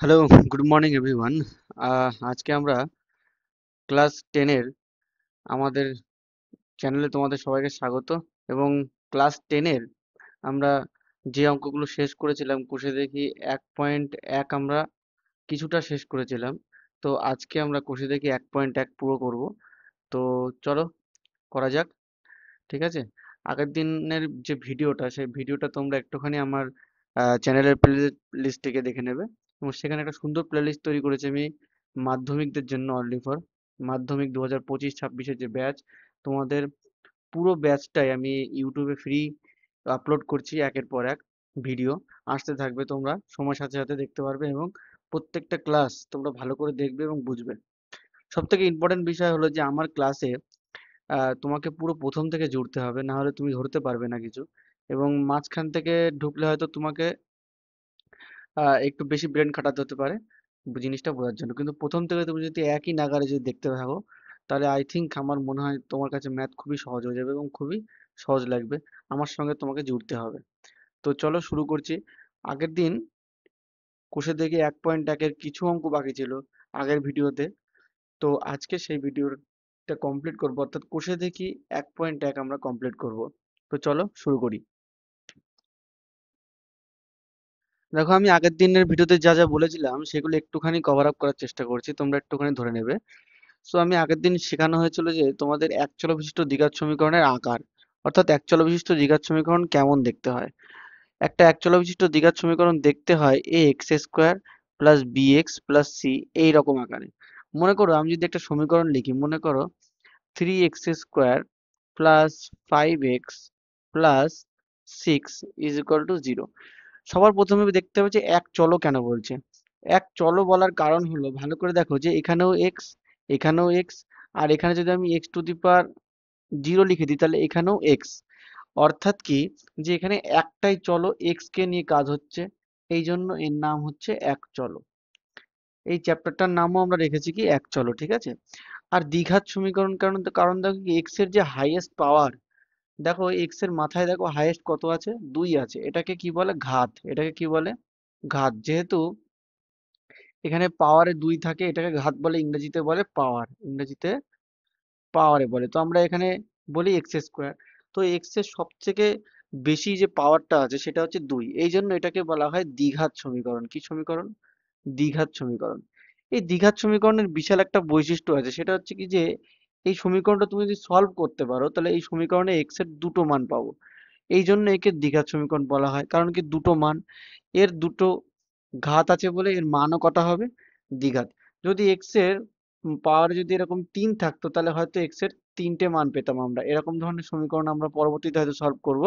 Hello, good morning everyone. আজকে আমরা class 10 এর আমাদের চ্যানেলে তোমাদের সবাইকে স্বাগত। এবং ক্লাস 10 এর আমরা যে অঙ্কগুলো শেষ করেছিলাম কোষে দেখি 1.1 আমরা কিছুটা শেষ করেছিলাম। তো আজকে আমরা কোষে দেখি 1.1 পুরো করব। তো চলো করা যাক। ঠিক আছে, আগের দিনের যে ভিডিওটা সেই ভিডিওটা তোমরা একটুখানি আমার চ্যানেলের প্লে লিস্ট থেকে দেখে নেবে। এবং সেখানে একটা সুন্দর প্লে লিস্ট তৈরি করেছি আমি মাধ্যমিকদের জন্য, অনলি ফর মাধ্যমিক 2025-26-এর যে ব্যাচ, তোমাদের পুরো ব্যাচটাই আমি ইউটিউবে ফ্রি আপলোড করছি। একের পর এক ভিডিও আসতে থাকবে, তোমরা সময়ের সাথে সাথে দেখতে পারবে এবং প্রত্যেকটা ক্লাস তোমরা ভালো করে দেখবে এবং বুঝবে। সব থেকে ইম্পর্টেন্ট বিষয় হলো যে আমার ক্লাসে তোমাকে পুরো প্রথম থেকে জুড়তে হবে, না হলে তুমি ধরতে পারবে না কিছু। এবং মাঝখান থেকে ঢুকলে হয়তো তোমাকে একটু বেশি ব্রেন খাটাতে হতে পারে জিনিসটা বোঝার জন্য। কিন্তু প্রথম থেকে তুমি যদি একই নাগারে যদি দেখতে থাকো, তাহলে আই থিঙ্ক আমার মনে হয় তোমার কাছে ম্যাথ খুবই সহজ হয়ে যাবে এবং খুবই সহজ লাগবে। আমার সঙ্গে তোমাকে জুড়তে হবে। তো চলো শুরু করছি। আগের দিন কোষে দেখি 1.1-এর কিছু অঙ্ক বাকি ছিল আগের ভিডিওতে। তো আজকে সেই ভিডিওটা কমপ্লিট করবো, অর্থাৎ কোষে দেখি 1.1 আমরা কমপ্লিট করব। তো চলো শুরু করি। দেখো, আমি আগের দিনের ভিডিওতে যা যা বলেছিলাম সেগুলো একটুখানি কভার আপ করার চেষ্টা করছি, তোমরা একটুখানি ধরে নেবে। সো আমি আগের দিন শেখানো হয়েছিল যে তোমাদের এক চল বিশিষ্ট দ্বিঘাত সমীকরণের আকার, অর্থাৎ এক চল বিশিষ্ট দ্বিঘাত সমীকরণ কেমন দেখতে হয়। একটা এক চল বিশিষ্ট দ্বিঘাত সমীকরণ দেখতে হয় A X square plus B X plus C এইরকম আকারে। মনে করো আমি যদি একটা সমীকরণ লিখি, মনে করো 3x square plus 5x plus 6 is equal to 0। সবার প্রথমে দেখতে হবে যে এক চলো কেন বলছে। এক চলো বলার কারণ হলো, ভালো করে দেখো যে এখানেও এক্স, এখানেও এক্স, আর এখানে যদি আমি এক্স টু দি পাওয়ার 0 লিখে দিই তাহলে এখানেও এক্স। অর্থাৎ কি, যে এখানে একটাই চলো এক্স কে নিয়ে কাজ হচ্ছে, এই জন্য এর নাম হচ্ছে এক চলো। এই চ্যাপ্টারটার নামও আমরা রেখেছি কি এক চলো, ঠিক আছে। আর দ্বিঘাত সমীকরণ কারণ কারণ দেখো কি এক্স এর যে হাইয়েস্ট পাওয়ার, দেখো এক্স এর মাথায় দেখো হাইয়েস্ট কত আছে, 2 আছে, এটাকে কি বলে ঘাত, এটাকে কি বলে ঘাত। যেহেতু এখানে পাওয়ারে 2 থাকে, এটাকে ঘাত বলে, ইংরেজিতে বলে পাওয়ার, ইংরেজিতে পাওয়ারে বলে। তো আমরা এখানে বলি এক্স স্কোয়ার। তো এক্স এর সব থেকে বেশি যে পাওয়ারটা আছে সেটা হচ্ছে 2, এই জন্য এটাকে বলা হয় দ্বিঘাত সমীকরণ। কি সমীকরণ? দ্বিঘাত সমীকরণ। এই দ্বিঘাত সমীকরণের বিশাল একটা বৈশিষ্ট্য আছে, সেটা হচ্ছে কি যে এই সমীকরণটা তুমি যদি সলভ করতে পারো তাহলে এই সমীকরণে এক্স এর দুটো মান পাবো। এই জন্য একে দ্বিঘাত সমীকরণ বলা হয়, কারণ কি দুটো মান, এর দুটো ঘাত আছে বলে এর মানও কটা হবে, দ্বিঘাত। যদি এক্স এর পাওয়ার যদি এরকম 3 থাকতো তাহলে হয়তো এক্স এর তিনটে মান পেতাম আমরা। এরকম ধরনের সমীকরণ আমরা পরবর্তীতে হয়তো সলভ করব,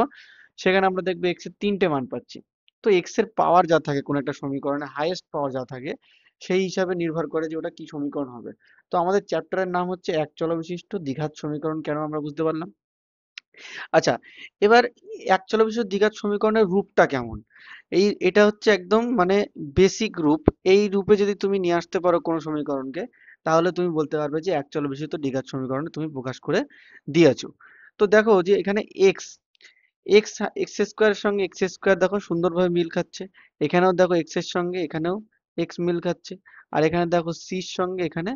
সেখানে আমরা দেখবো এক্স এর তিনটে মান পাচ্ছি। তো এক্স এর পাওয়ার যা থাকে কোন একটা সমীকরণে, হাইয়েস্ট পাওয়ার যা থাকে, সেই হিসাবে নির্ভর করে যে ওটা কি সমীকরণ হবে। তো আমাদের চ্যাপ্টারের নাম হচ্ছে এক চল বিশিষ্ট দ্বিঘাত সমীকরণ, কেন আমরা বুঝতে পারলাম। আচ্ছা, এবার এক চল বিশিষ্ট দ্বিঘাত সমীকরণের রূপটা কেমন। এটা হচ্ছে একদম মানে বেসিক রূপ। এই রূপে যদি তুমি নিয়ে আসতে পারো কোনো সমীকরণকে, তাহলে তুমি বলতে পারবে যে এক চল বিশিষ্ট দ্বিঘাত সমীকরণে তুমি প্রকাশ করে দিয়েছো। তো দেখো যে এখানে এক্স, এক্স এক্স স্কোয়ারের সঙ্গে এক্স স্কোয়ার দেখো সুন্দরভাবে মিল খাচ্ছে। এখানেও দেখো এক্স এর সঙ্গে এখানেও এক্স মিল খাচ্ছে। আর এখানে দেখো সির সঙ্গে এখানে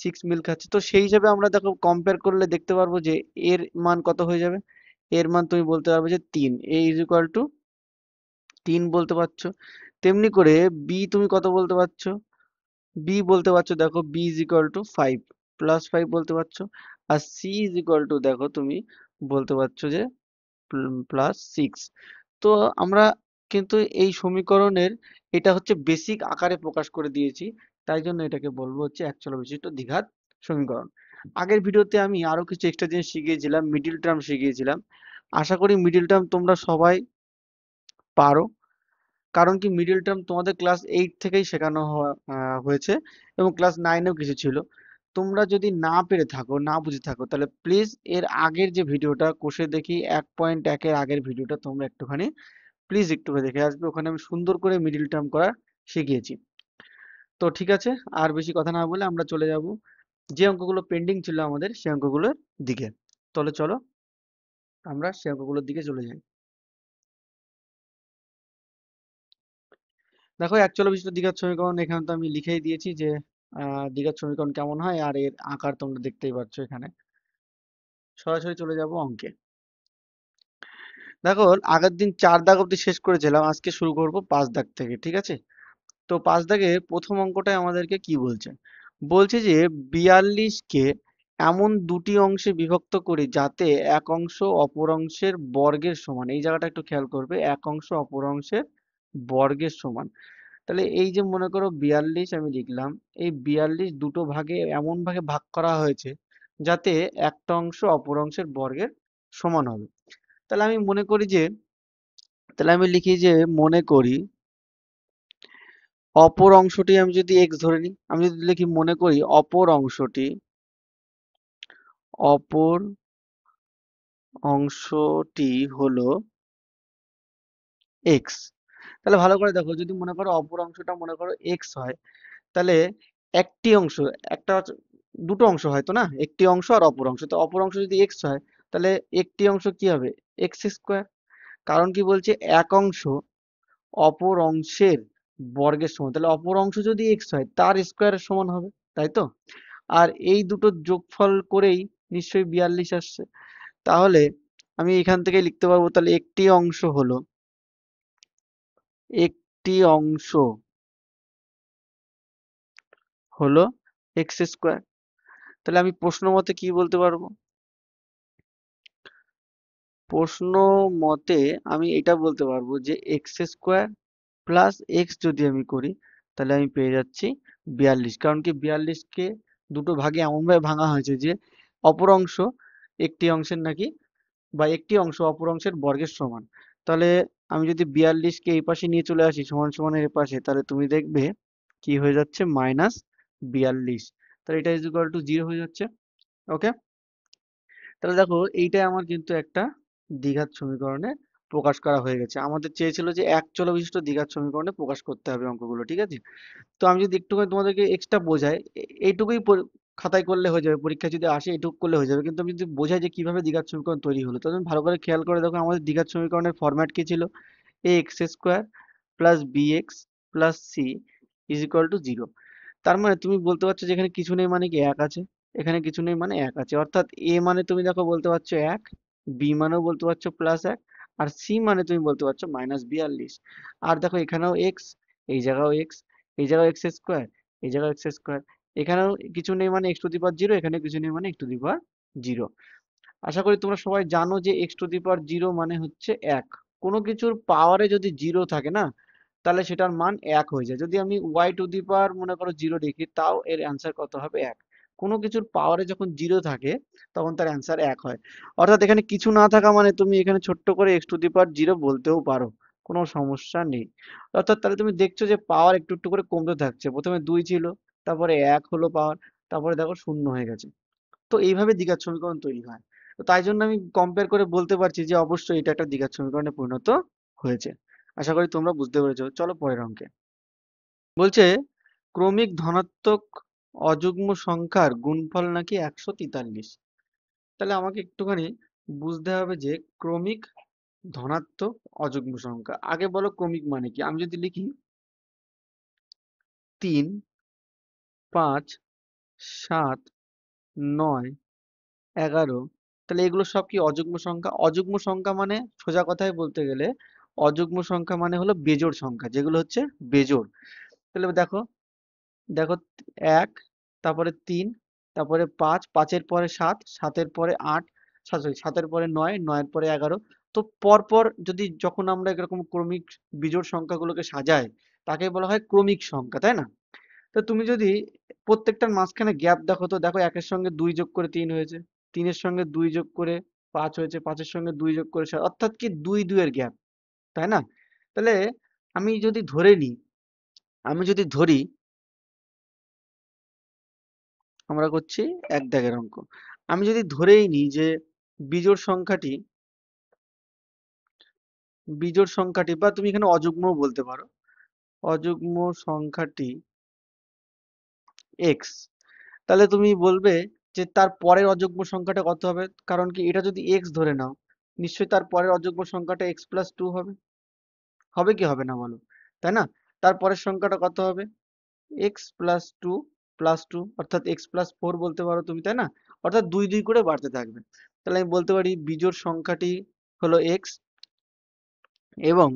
6 মিল খাচ্ছে। তো সেই হিসাবে আমরা দেখো কম্পেয়ার করলে দেখতে পারবো যে এর মান কত হয়ে যাবে। এর মান তুমি বলতে পারবে যে 3, এ ইজ ইকুয়াল টু 3 বলতে পারছো। তেমনি করে বি তুমি কত বলতে পারছো, বি বলতে পারছো দেখো বি ইজ ইকুয়াল টু 5, +5 বলতে পারছো। আর সি ইজ ইকুয়াল টু দেখো তুমি বলতে পারছো যে +6। তো আমরা কিন্তু এই সমীকরণের, এটা হচ্ছে বেসিক আকারে প্রকাশ করে দিয়েছি, তাই জন্য এটাকে বলবো হচ্ছে এক চল বিশিষ্ট দ্বিঘাত সমীকরণ। আগের ভিডিওতে আমি আরো কিছু এক্সট্রা জিনিস শিখিয়েছিলাম, মিডিল টার্ম শিখিয়েছিলাম। আশা করি মিডিল টার্ম তোমরা সবাই পারো, কারণ কি মিডিল টার্ম তোমাদের ক্লাস 8 থেকেই শেখানো হয়েছে এবং ক্লাস 9এও কিছু ছিল। তোমরা যদি না পেরে থাকো, না বুঝে থাকো, তাহলে প্লিজ এর আগের যে ভিডিওটা কোষে দেখি 1.1 এর আগের ভিডিওটা তোমরা একটুখানি প্লিজ একটু দেখে আসবে, ওখানে আমি সুন্দর করে মিডিল টার্ম করা শিখিয়েছি। তো ঠিক আছে, আর বেশি কথা না বলে আমরা চলে যাব যে অঙ্কগুলো পেন্ডিং ছিল আমাদের সেই অঙ্কগুলোর দিকে। তাহলে চলো আমরা সেই অঙ্কগুলোর দিকে চলে যাই। দেখো এক চল বিশিষ্ট দ্বিঘাত সমীকরণ এখানে তো আমি লিখেই দিয়েছি যে দ্বিঘাত সমীকরণ কেমন হয়, আর এর আকার তোমরা দেখতেই পাচ্ছ এখানে। সরাসরি চলে যাব অঙ্কে। দেখো আগের দিন 4 দাগ অব্দি শেষ করেছিলাম, আজকে শুরু করব 5 দাগ থেকে, ঠিক আছে? তো 5 দাগে প্রথম অঙ্কটায় আমাদেরকে কি বলছে? বলছে যে 42 কে এমন দুটি অংশে বিভক্ত করি যাতে এক অংশ অপর অংশের বর্গের সমান। এই জায়গাটা একটু খেয়াল করবে, এক অংশ অপর অংশের বর্গের সমান। তাহলে এই যে মনে করো 42 আমি লিখলাম, এই 42 দুটো ভাগে এমন ভাগে ভাগ করা হয়েছে যাতে একটা অংশ অপর অংশের বর্গের সমান হবে। তাহলে আমি মনে করি যে, তাহলে আমি লিখি যে মনে করি অপর অংশটি আমি যদি x ধরে নিই, আমি যদি লিখি মনে করি অপর অংশটি হলো x। তাহলে ভালো করে দেখো, যদি মনে করো অপর অংশটা মনে করো x হয়, তাহলে একটি অংশ, একটা দুটো অংশ হয়তো না, একটি অংশ আর অপর অংশ, তো অপর অংশ যদি x হয় তাহলে একটি অংশ কি হবে, এক্স স্কোয়ার। কারণ কি বলছে, এক অংশ অপর অংশের বর্গের সমান, তাহলে অপর অংশ যদি এক্স হয় তার স্কোয়ারের সমান হবে, তাই তো? আর এই দুটো যোগফল করেই নিশ্চয়ই 42 আসছে। তাহলে আমি এখান থেকে লিখতে পারবো, তাহলে একটি অংশ হলো এক্স স্কোয়ার। তাহলে আমি প্রশ্ন মতে কি বলতে পারবো? প্রশ্ন মতে আমি এটা বলতে পারবো যে এক্স স্কোয়ার প্লাস এক্স যদি আমি করি, তাহলে আমি পেয়ে যাচ্ছি 42। কারণ কি 42কে দুটো ভাগে এমনভাবে ভাঙা হয়েছে যে অপর অংশ একটি অংশের নাকি, বা একটি অংশ অপর অংশের বর্গের সমান। তাহলে আমি যদি 42কে এই পাশে নিয়ে চলে আসি সমান সমানের এ পাশে, তাহলে তুমি দেখবে কি হয়ে যাচ্ছে, -42। তাহলে এটা ইজ ইকুয়াল টু 0 হয়ে যাচ্ছে। ওকে, তাহলে দেখো এইটাই আমার কিন্তু একটা দ্বিঘাত সমীকরণে প্রকাশ করা হয়ে গেছে। আমাদের চেয়েছিল যে এক চল বিশিষ্ট দ্বিঘাত সমীকরণে প্রকাশ করতে হবে অঙ্কগুলো, ঠিক আছে? তো আমি যদি একটুখানি তোমাদেরকে এক্সট্রা বোঝাই, এইটুকুই খাতায় করলে হয়ে যাবে, পরীক্ষায় যদি আসে এইটুকু করলে হয়ে যাবে, কিন্তু আমি যদি বোঝাই যে কিভাবে দ্বিঘাত সমীকরণ তৈরি হলো, তাহলে তুমি ভালো করে খেয়াল করে দেখো আমাদের দ্বিঘাত সমীকরণের ফরম্যাট কি ছিল। A X square plus B X plus C is equal to 0। তার মানে তুমি বলতে পারছো যে এখানে কিছু নেই মানে কি এক আছে, এখানে কিছু নেই মানে এক আছে, অর্থাৎ এ মানে তুমি দেখো বলতে পারছো এক, বি মানেও বলতে পারছো +1, আর সি মানে তুমি বলতে পারছো -42। আর দেখো এখানেও এক্স, এই জায়গাও এক্স, এই জায়গাও এক্স স্কোয়ার, এই জায়গাও এক্স স্কোয়ার, এখানেও কিছু নেই মানে X to the power zero, এখানে কিছু নেই মানে X to the power zero. আশা করি তোমরা সবাই জানো যে X to the power zero মানে হচ্ছে এক। কোনো কিছুর পাওয়ারে যদি জিরো থাকে না, তাহলে সেটার মান এক হয়ে যায়। যদি আমি ওয়াই টু দি পাওয়ার মনে করো জিরো লিখি, তাও এর অ্যান্সার কত হবে, এক। কোনো কিছুর পাওয়ারে যখন জিরো থাকে তখন তার অ্যান্সার এক হয়। অর্থাৎ এখানে কিছু না থাকা মানে তুমি এখানে ছোট্ট করে x to the power zero বলতেও পারো, কোনো সমস্যা নেই। অর্থাৎ তাহলে তুমি দেখছো যে পাওয়ার একটু একটু করে কমতে থাকছে, প্রথমে দুই ছিল, তারপরে এক হলো পাওয়ার, তারপরে দেখো শূন্য হয়ে গেছে। তো এইভাবে দ্বিঘাত সমীকরণ তৈরি হয়। তো তাই জন্য আমি কম্পেয়ার করে বলতে পারছি যে অবশ্যই এটা একটা দ্বিঘাত সমীকরণে পরিণত হয়েছে। আশা করি তোমরা বুঝতে পেরেছো। চলো পরের অঙ্কে। বলছে ক্রমিক ধনাত্মক অযুগ্ম সংখ্যার গুণফল নাকি 143। তাহলে আমাকে একটুখানি বুঝতে হবে যে ক্রমিক ধনাত্মক অযুগ্ম সংখ্যা, আগে বলো ক্রমিক মানে কি। আমি যদি লিখি 3, 5, 7, 9, 11, তাহলে এগুলো সব কি অযুগ্ম সংখ্যা? অযুগ্ম সংখ্যা মানে সোজা কথায় বলতে গেলে অযুগ্ম সংখ্যা মানে হলো বেজোড় সংখ্যা, যেগুলো হচ্ছে বেজোড়। তাহলে দেখো, দেখো 1, তারপরে 3, তারপরে 5, 5-এর পরে 7, 7-এর পরে 8, সরি 7-এর পরে 9, 9-এর পরে 11। তো পরপর যদি যখন আমরা এরকম ক্রমিক বিজোড় সংখ্যাগুলোকে সাজাই, তাকে বলা হয় ক্রমিক সংখ্যা, তাই না? তো তুমি যদি প্রত্যেকটার মাঝখানে গ্যাপ দেখো, তো দেখো একের সঙ্গে 2 যোগ করে 3 হয়েছে, 3-এর সঙ্গে 2 যোগ করে 5 হয়েছে, 5-এর সঙ্গে 2 যোগ করে 7, অর্থাৎ কি 2 2 এর গ্যাপ, তাই না? তাহলে আমি যদি ধরে নিই, আমি যদি ধরি, আমরা করছি এক দাগের অঙ্ক, আমি যদি ধরেই নিই যে বিজোড় সংখ্যাটি, বিজোড় সংখ্যাটি বা তুমি এখানে অযুগ্মও বলতে পারো, অযুগ্ম সংখ্যাটি x, তাহলে তুমি বলবে যে তার পরের অযুগ্ম সংখ্যাটা কত হবে? কারণ কি এটা যদি x ধরে নাও, নিশ্চয়ই তার পরের অযুগ্ম সংখ্যাটা x+2 হবে। হবে কি হবে না বলো, তাই না? তারপরের সংখ্যাটা কত হবে? X plus two plus two, অর্থাৎ এক্স প্লাস ফোর বলতে পারো তুমি, তাই না? অর্থাৎ দুই দুই করে বাড়তে থাকবে। তাহলে আমি বলতে পারি বিজোড় সংখ্যাটি হলো এক্স, এবং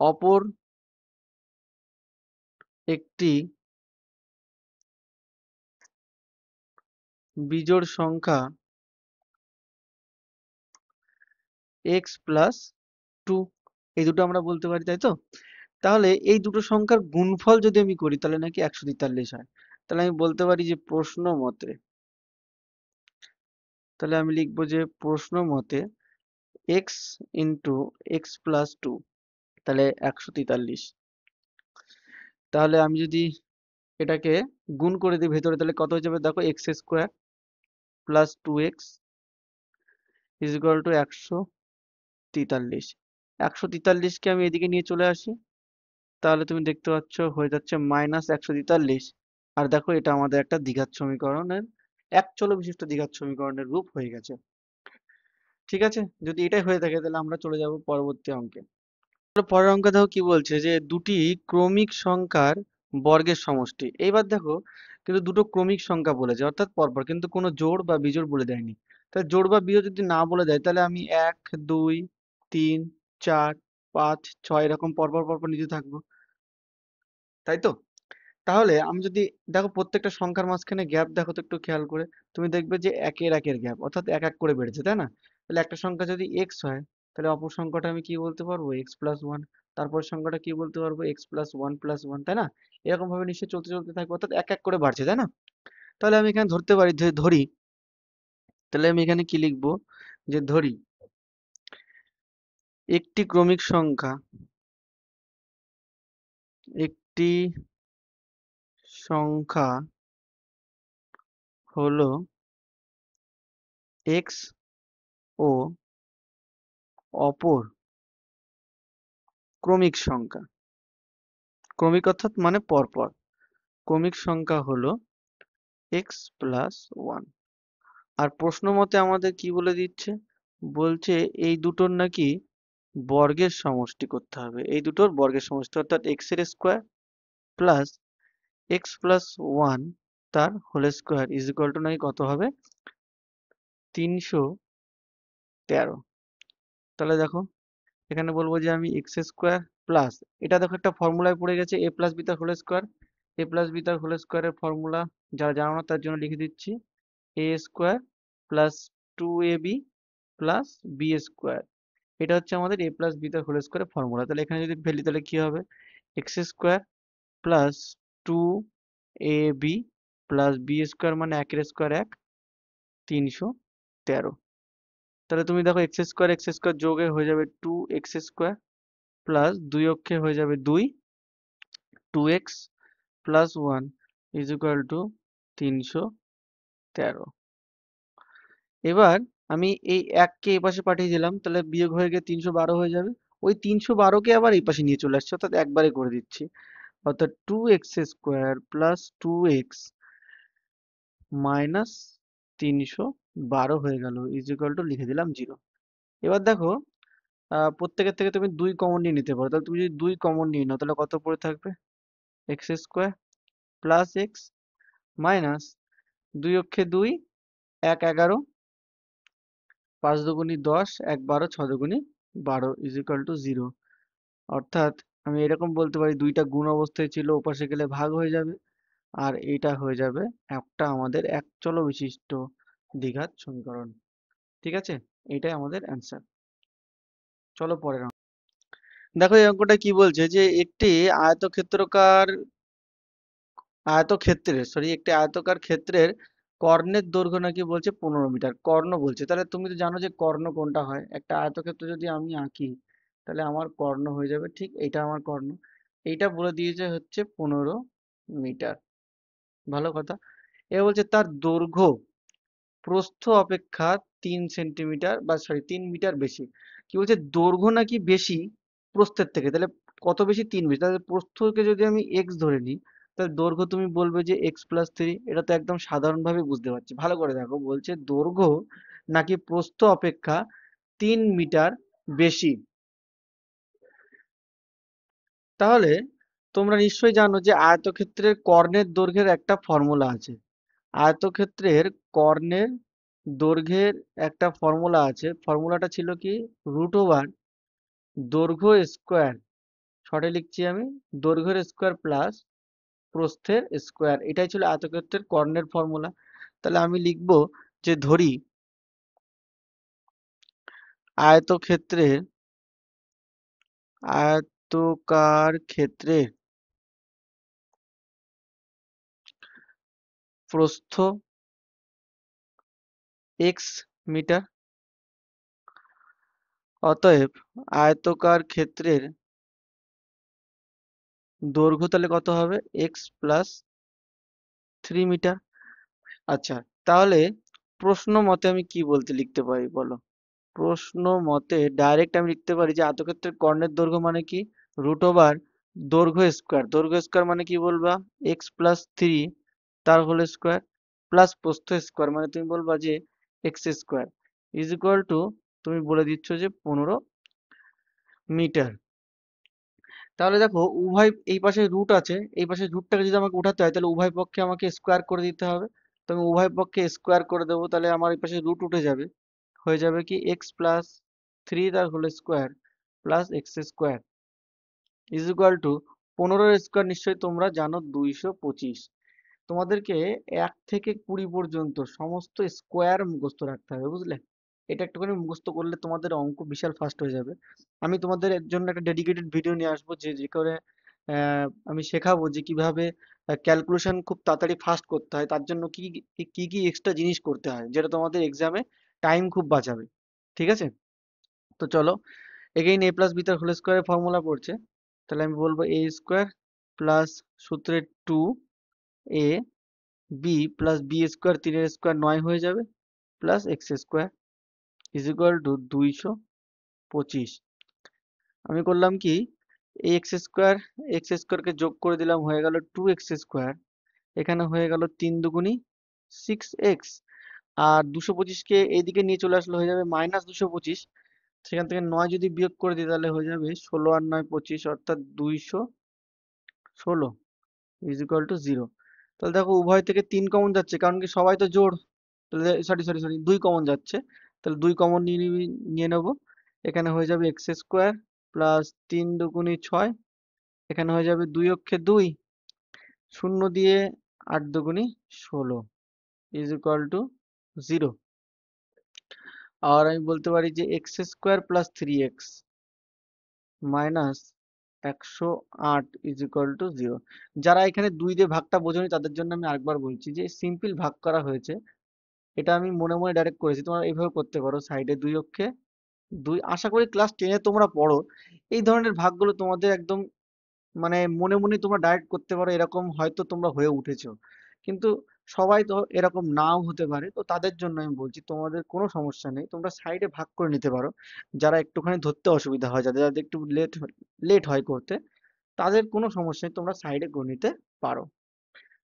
অপর একটি বিজোড় সংখ্যা এক্স প্লাস টু। এই দুটো আমরা বলতে পারি, তাই তো? তাহলে এই দুটো সংখ্যার গুণফল যদি আমি করি তাহলে নাকি 143 হয়। তাহলে আমি বলতে পারি যে প্রশ্ন মতে, তাহলে আমি লিখবো যে প্রশ্ন মতে x into x plus two, তাহলে 143। তাহলে আমি যদি এটাকে গুণ করে দিই ভেতরে, তাহলে কত হয়ে যাবে দেখো, x square plus two x is equal to 143। 143কে আমি এদিকে নিয়ে চলে আসি, তাহলে তুমি দেখতে পাচ্ছ হয়ে যাচ্ছে -143। আর দেখো এটা আমাদের একটা দ্বিঘাত সমীকরণের, এক চল বিশিষ্ট দ্বিঘাত সমীকরণের রূপ হয়ে গেছে। ঠিক আছে, যদি এটাই হয়ে থাকে তাহলে আমরা চলে যাব পরবর্তী অঙ্কে। পরের অঙ্কে দেখো কি বলছে, যে দুটি ক্রমিক সংখ্যার বর্গের সমষ্টি। এইবার দেখো, কিন্তু দুটো ক্রমিক সংখ্যা বলেছে, অর্থাৎ পরপর, কিন্তু কোনো জোড় বা বিজোড় বলে দেয়নি। তাহলে জোড় বা বিজোড় যদি না বলে দেয়, তাহলে আমি এক, দুই, তিন, চার, পাঁচ, ছয় এরকম পরপর পরপর নিতে থাকবো, তাই তো? তাহলে আমি যদি দেখো প্রত্যেকটা সংখ্যার মাঝখানে গ্যাপ দেখো তো একটু খেয়াল করে, তুমি দেখবে যে একের একের গ্যাপ, অর্থাৎ এক এক করে বেড়েছে, তাই না? তাহলে একটা সংখ্যা যদি এক্স হয়, তাহলে অপর সংখ্যাটা আমি কি বলতে পারবো, এক্স প্লাস ওয়ান। তারপর সংখ্যাটা কি বলতে পারবো, এক্স প্লাস ওয়ান, তাই না? এরকম ভাবে নিশ্চয়ই চলতে চলতে থাকবে, অর্থাৎ এক এক করে বাড়ছে, তাই না? তাহলে আমি এখানে ধরতে পারি, ধরি, তাহলে আমি এখানে কি লিখবো, যে ধরি একটি ক্রমিক সংখ্যা, একটি সংখ্যা হলো এক্স ও অপর ক্রমিক সংখ্যা, ক্রমিক অর্থাৎ মানে পরপর, ক্রমিক সংখ্যা হলো এক্স প্লাস ওয়ান। আর প্রশ্ন মতে আমাদের কি বলে দিচ্ছে, বলছে এই দুটোর নাকি বর্গের সমষ্টি করতে হবে, এই দুটোর বর্গের সমষ্টি, অর্থাৎ এক্স এর square plus X plus one তার whole square is equal to নাকি কত হবে, 313। তাহলে দেখো এখানে বলবো যে আমি এক্স স্কোয়ার প্লাস, এটা দেখো একটা ফর্মুলায় পড়ে গেছে, এ প্লাস বি তার হোল স্কোয়ার। এ প্লাস বি তার হোল স্কোয়ারের ফর্মুলা যারা জানো না তার জন্য লিখে দিচ্ছি, এ square plus two A B plus B square. এটা হচ্ছে আমাদের এ প্লাস বি তার হোল স্কোয়ারের ফর্মুলা। তাহলে এখানে যদি ফেলি তাহলে কি হবে, x square plus two A B plus B square মানে একের স্কোয়ার এক, 313। তাহলে তুমি দেখো এক্স স্কোয়ার যোগে হয়ে যাবে টু এক্স স্কোয়ার প্লাস দুই অক্ষে হয়ে যাবে দুই, two x plus one is equal to 313। এবার আমি এই এককে এই পাশে পাঠিয়ে দিলাম, তাহলে বিয়োগ হয়ে গিয়ে 312 হয়ে যাবে। ওই 312কে আবার এই পাশে নিয়ে চলে আসছে, অর্থাৎ একবারে করে দিচ্ছি, অর্থাৎ two x square plus two x minus 312 হয়ে গেল ইজ ইকুয়াল টু লিখে দিলাম জিরো। এবার দেখো প্রত্যেকের থেকে তুমি দুই কমন নিয়ে নিতে পারো, তাহলে তুমি যদি দুই কমন নিয়ে নাও তাহলে কত পড়ে থাকবে, x square plus x minus দুই অক্ষে দুই, এক 11, পাঁচ দুগুনি 10, এক 12, ছ দুগুনি 12 ইজ ইকুয়াল টু জিরো। অর্থাৎ আমি এরকম বলতে পারি দুইটা গুণ অবস্থায় ছিল, ওপাশে গেলে ভাগ হয়ে যাবে, আর এইটা হয়ে যাবে একটা আমাদের এক চল বিশিষ্ট দ্বিঘাত সমীকরণ। ঠিক আছে, এটাই আমাদের অ্যান্সার। চলো পরের অঙ্ক। দেখো এই অঙ্কটা কি বলছে, যে একটি আয়তক্ষেত্রকার একটি আয়তকার ক্ষেত্রের কর্ণের দৈর্ঘ্য নাকি বলছে 15 মিটার, কর্ণ বলছে। তাহলে তুমি তো জানো যে কর্ণ কোনটা হয়, একটা আয়তক্ষেত্র যদি আমি আঁকি তাহলে আমার কর্ণ হয়ে যাবে ঠিক এইটা, আমার কর্ণ। এইটা বলে দিয়েছে হচ্ছে 15 মিটার, ভালো কথা। এ বলছে তার দৈর্ঘ্য প্রস্থ অপেক্ষা 3 সেন্টিমিটার বা সরি 3 মিটার বেশি। কি বলছে, দৈর্ঘ্য নাকি বেশি প্রস্থের থেকে, তাহলে কত বেশি, 3 বেশি। তাহলে প্রস্থকে যদি আমি এক্স ধরে নিই, তাহলে দৈর্ঘ্য তুমি বলবে যে এক্স প্লাস থ্রি। এটা তো একদম সাধারণ ভাবে বুঝতে পারছি, ভালো করে দেখো, বলছে দৈর্ঘ্য নাকি প্রস্থ অপেক্ষা 3 মিটার বেশি। তাহলে তোমরা নিশ্চয়ই জানো যে আয়তক্ষেত্রের কর্ণের দৈর্ঘ্যের একটা ফর্মুলা আছে। আয়তক্ষেত্রের কর্ণের দৈর্ঘ্যের একটা ফর্মুলা আছে। ফর্মুলাটা ছিল কি, রুট ওভার দৈর্ঘ্য স্কোয়ার, শর্টে লিখছি আমি, দৈর্ঘ্যের স্কোয়ার প্লাস প্রস্থের স্কোয়ার। এটাই ছিল আয়তক্ষেত্রের কর্ণের ফর্মুলা। তাহলে আমি লিখবো যে ধরি আয়তক্ষেত্রের আয়তকার ক্ষেত্রের প্রস্থ এক্স মিটার, অতএব আয়তকার ক্ষেত্রের দৈর্ঘ্য তাহলে কত হবে, এক্স প্লাস 3 মিটার। আচ্ছা, তাহলে প্রশ্ন মতে আমি কি বলতে লিখতে পারি বলো? প্রশ্ন মতে ডাইরেক্ট আমি লিখতে পারি যে আয়তক্ষেত্রের কর্ণের দৈর্ঘ্য মানে কি, রুট ওভার দৈর্ঘ্য স্কোয়ার, দৈর্ঘ্য স্কোয়ার মানে কি বলবা, এক্স প্লাস 3 তার হোল স্কোয়ার প্লাস প্রস্থ স্কোয়ার মানে তুমি বলবা যে x square is equal two, তুমি বলে দিচ্ছ যে 15 মিটার। তাহলে দেখো উভয়, এই পাশে রুট আছে, এই পাশে রুটটাকে যদি আমাকে উঠাতে হয় তাহলে উভয় পক্ষে আমাকে স্কোয়ার করে দিতে হবে। তো আমি উভয় পক্ষে স্কোয়ার করে দেবো, তাহলে আমার এই পাশে রুট উঠে যাবে, হয়ে যাবে কি এক্স প্লাস 3 তার whole square plus x square is equal to 15 square নিশ্চয়ই তোমরা জানো 225। তোমাদেরকে 1 থেকে 20 পর্যন্ত সমস্ত স্কোয়ার মুখস্থ রাখতে হবে, বুঝলে? এটা একটুখানি মুখস্থ করলে তোমাদের অঙ্ক বিশাল ফাস্ট হয়ে যাবে। আমি তোমাদের এর জন্য একটা ডেডিকেটেড ভিডিও নিয়ে আসবো, যে যে করে আমি শেখাবো যে কিভাবে ক্যালকুলেশন খুব তাড়াতাড়ি ফাস্ট করতে হয়, তার জন্য কি কি কি এক্সট্রা জিনিস করতে হয়, যেটা তোমাদের এক্সামে টাইম খুব বাঁচাবে। ঠিক আছে? তো চলো, এগেইন এ প্লাস বি তার হোল স্কোয়ারের ফর্মুলা পড়ছে। তাহলে আমি বলবো এ স্কোয়ার প্লাস সূত্রের 2 A B plus B square, 3 এর স্কোয়ার 9 হয়ে যাবে, plus x square is equal two 225। আমি করলাম কি, এই এক্স স্কোয়ারকে যোগ করে দিলাম, হয়ে গেল 2x স্কোয়ার, এখানে হয়ে গেল 3 দুগুণি 6x, আর 225কে এইদিকে নিয়ে চলে আসলে হয়ে যাবে -225। সেখান থেকে 9 যদি বিয়োগ করে দিই তাহলে হয়ে যাবে 16 আর 9 25, অর্থাৎ 216 ইজ ইকুয়াল টু 0। তাহলে দেখো উভয় থেকে 3 কমন যাচ্ছে, কারণ কি সবাই তো জোড়। তাহলে সরি সরি সরি 2 কমন যাচ্ছে, তাহলে 2 কমন নিয়ে নেব। এখানে হয়ে যাবে এক্স স্কোয়ার প্লাস 3 দুগুণি 6, এখানে হয়ে যাবে 2 অক্ষে 2, শূন্য দিয়ে 8 দুগুণি 16 ইজ ইকুয়াল টু 0। আর আমি বলতে পারি যে x square plus 3x minus 108 is equal to 0। যারা এখানে 2 দিয়ে ভাগটা বোঝোনি তাদের জন্য আমি আরেকবার বলছি যে সিম্পল ভাগ করা হয়েছে, এটা আমি মনে মনে ডাইরেক্ট করেছি, তোমরা এইভাবে করতে পারো, সাইডে 2 অক্ষে 2। আশা করি ক্লাস 10-এ তোমরা পড়ো, এই ধরনের ভাগগুলো তোমাদের একদম মানে মনে মনে তোমরা ডাইরেক্ট করতে পারো, এরকম হয়তো তোমরা হয়ে উঠেছো। কিন্তু সবাই তো এরকম নাও হতে পারে, তো তাদের জন্য আমি বলছি তোমাদের কোনো সমস্যা নেই, তোমরা সাইডে ভাগ করে নিতে পারো। যারা একটুখানি ধরতে অসুবিধা হয়, যাদের যাদের একটু লেট হয় করতে, তাদের কোনো সমস্যা নেই, তোমরা সাইডে করে নিতে পারো।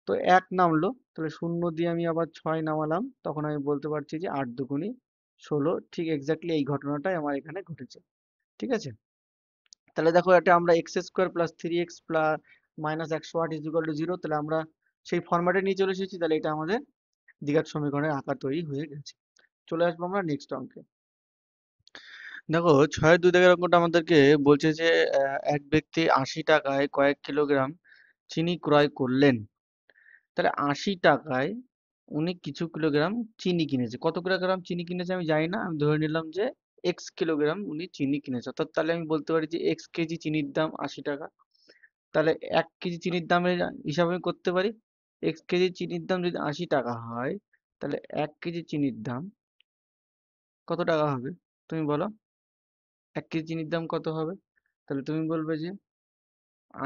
তো 1 নামলো, তাহলে শূন্য দিয়ে আমি আবার 6 নামালাম, তখন আমি বলতে পারছি যে 8 দুগুণি 16। ঠিক এক্স্যাক্টলি এই ঘটনাটাই আমার এখানে ঘটেছে। ঠিক আছে? তাহলে দেখো এটা আমরা x square plus 3x plus minus 108 is equal to 0, তাহলে আমরা সেই ফরম্যাটে নিয়ে চলে এসেছি। তাহলে এটা আমাদের দ্বিঘাত সমীকরণের আকার তৈরি হয়ে গেছে। চলে আসবো আমরা নেক্সট অঙ্কে। দেখো 6-2 অঙ্কটা আমাদেরকে বলছে যে এক ব্যক্তি 80 টাকায় কয়েক কিলোগ্রাম চিনি ক্রয় করলেন। তাহলে 80 টাকায় উনি কিছু কিলোগ্রাম চিনি কিনেছে। কত কিলোগ্রাম চিনি কিনেছে আমি জানি না, আমি ধরে নিলাম যে এক্স কিলোগ্রাম উনি চিনি কিনেছে, অর্থাৎ তাহলে আমি বলতে পারি যে এক্স কেজি চিনির দাম 80 টাকা। তাহলে 1 কেজি চিনির দামের হিসাব আমি করতে পারি। এক্স কেজি চিনির দাম যদি 80 টাকা হয়, তাহলে 1 কেজি চিনির দাম কত টাকা হবে তুমি বলো? 1 কেজি চিনির দাম কত হবে? তাহলে তুমি বলবে যে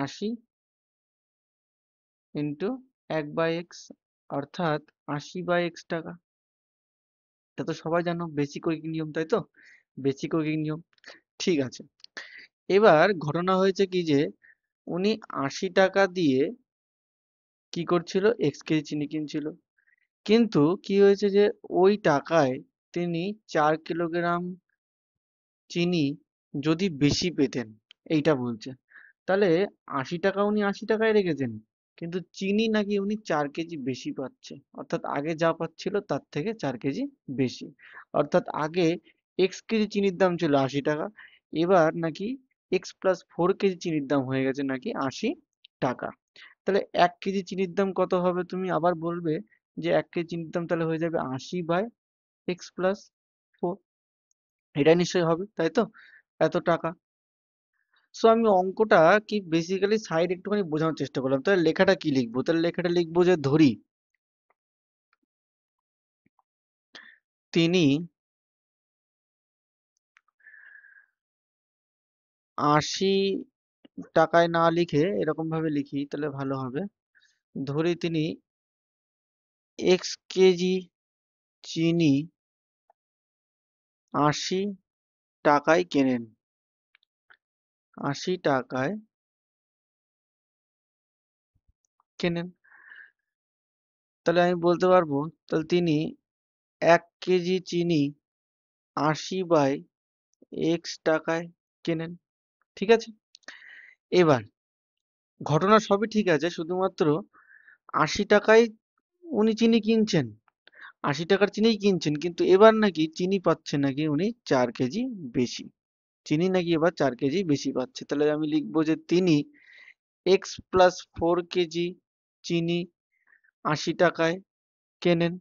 80 ইন্টু 1/x, অর্থাৎ 80/x টাকা। এটা তো সবাই জানো, বেসিক ঐকিক নিয়ম, তাই তো? বেসিক ঐকিক নিয়ম। ঠিক আছে, এবার ঘটনা হয়েছে কি যে উনি 80 টাকা দিয়ে কি করছিল, এক্স কেজি চিনি কিনছিল। কিন্তু কি হয়েছে যে ওই টাকায় তিনি 4 কিলোগ্রাম চিনি যদি বেশি পেতেন, এইটা বলছে। তাহলে 80 টাকা উনি 80 টাকায় রেখেছেন, কিন্তু চিনি নাকি উনি 4 কেজি বেশি পাচ্ছে, অর্থাৎ আগে যা পাচ্ছিল তার থেকে 4 কেজি বেশি। অর্থাৎ আগে কেজি চিনির দাম ছিল 80 টাকা, এবার নাকি x+4 কেজি চিনির দাম হয়ে গেছে নাকি 80 টাকা। তাহলে 1 কেজি চিনির দাম কত হবে, তুমি আবার বলবে যে 1 কেজি চিনির দাম তাহলে হয়ে যাবে 80/x+4, এটাই নিশ্চয়ই হবে, তাই তো? এত টাকা। সো আমি অঙ্কটা কি বেসিক্যালি সাইড একটুখানি বোঝানোর চেষ্টা করলাম। তাহলে লেখাটা কি লিখবো? তাহলে লেখাটা লিখবো যে ধরি তিনি 80 টাকায় না লিখে এরকম ভাবে লিখি তাহলে ভালো হবে। ধরি তিনি x কেজি চিনি 80 টাকায় কেনেন, 80 টাকায় কেনেন। তাহলে আমি বলতে পারবো তাহলে তিনি 1 কেজি চিনি 80/x টাকায় কেনেন। ঠিক আছে? এবার ঘটনা সবই ঠিক আছে, শুধুমাত্র 80 টাকায় উনি চিনি কিনছেন, 80 টাকার চিনিই কিনছেন, কিন্তু এবার নাকি চিনি পাচ্ছে নাকি উনি 4 কেজি বেশি। চিনি নাকি এবার 4 কেজি বেশি পাচ্ছে। তাহলে আমি লিখবো যে তিনি x+4 কেজি চিনি 80 টাকায় কেনেন।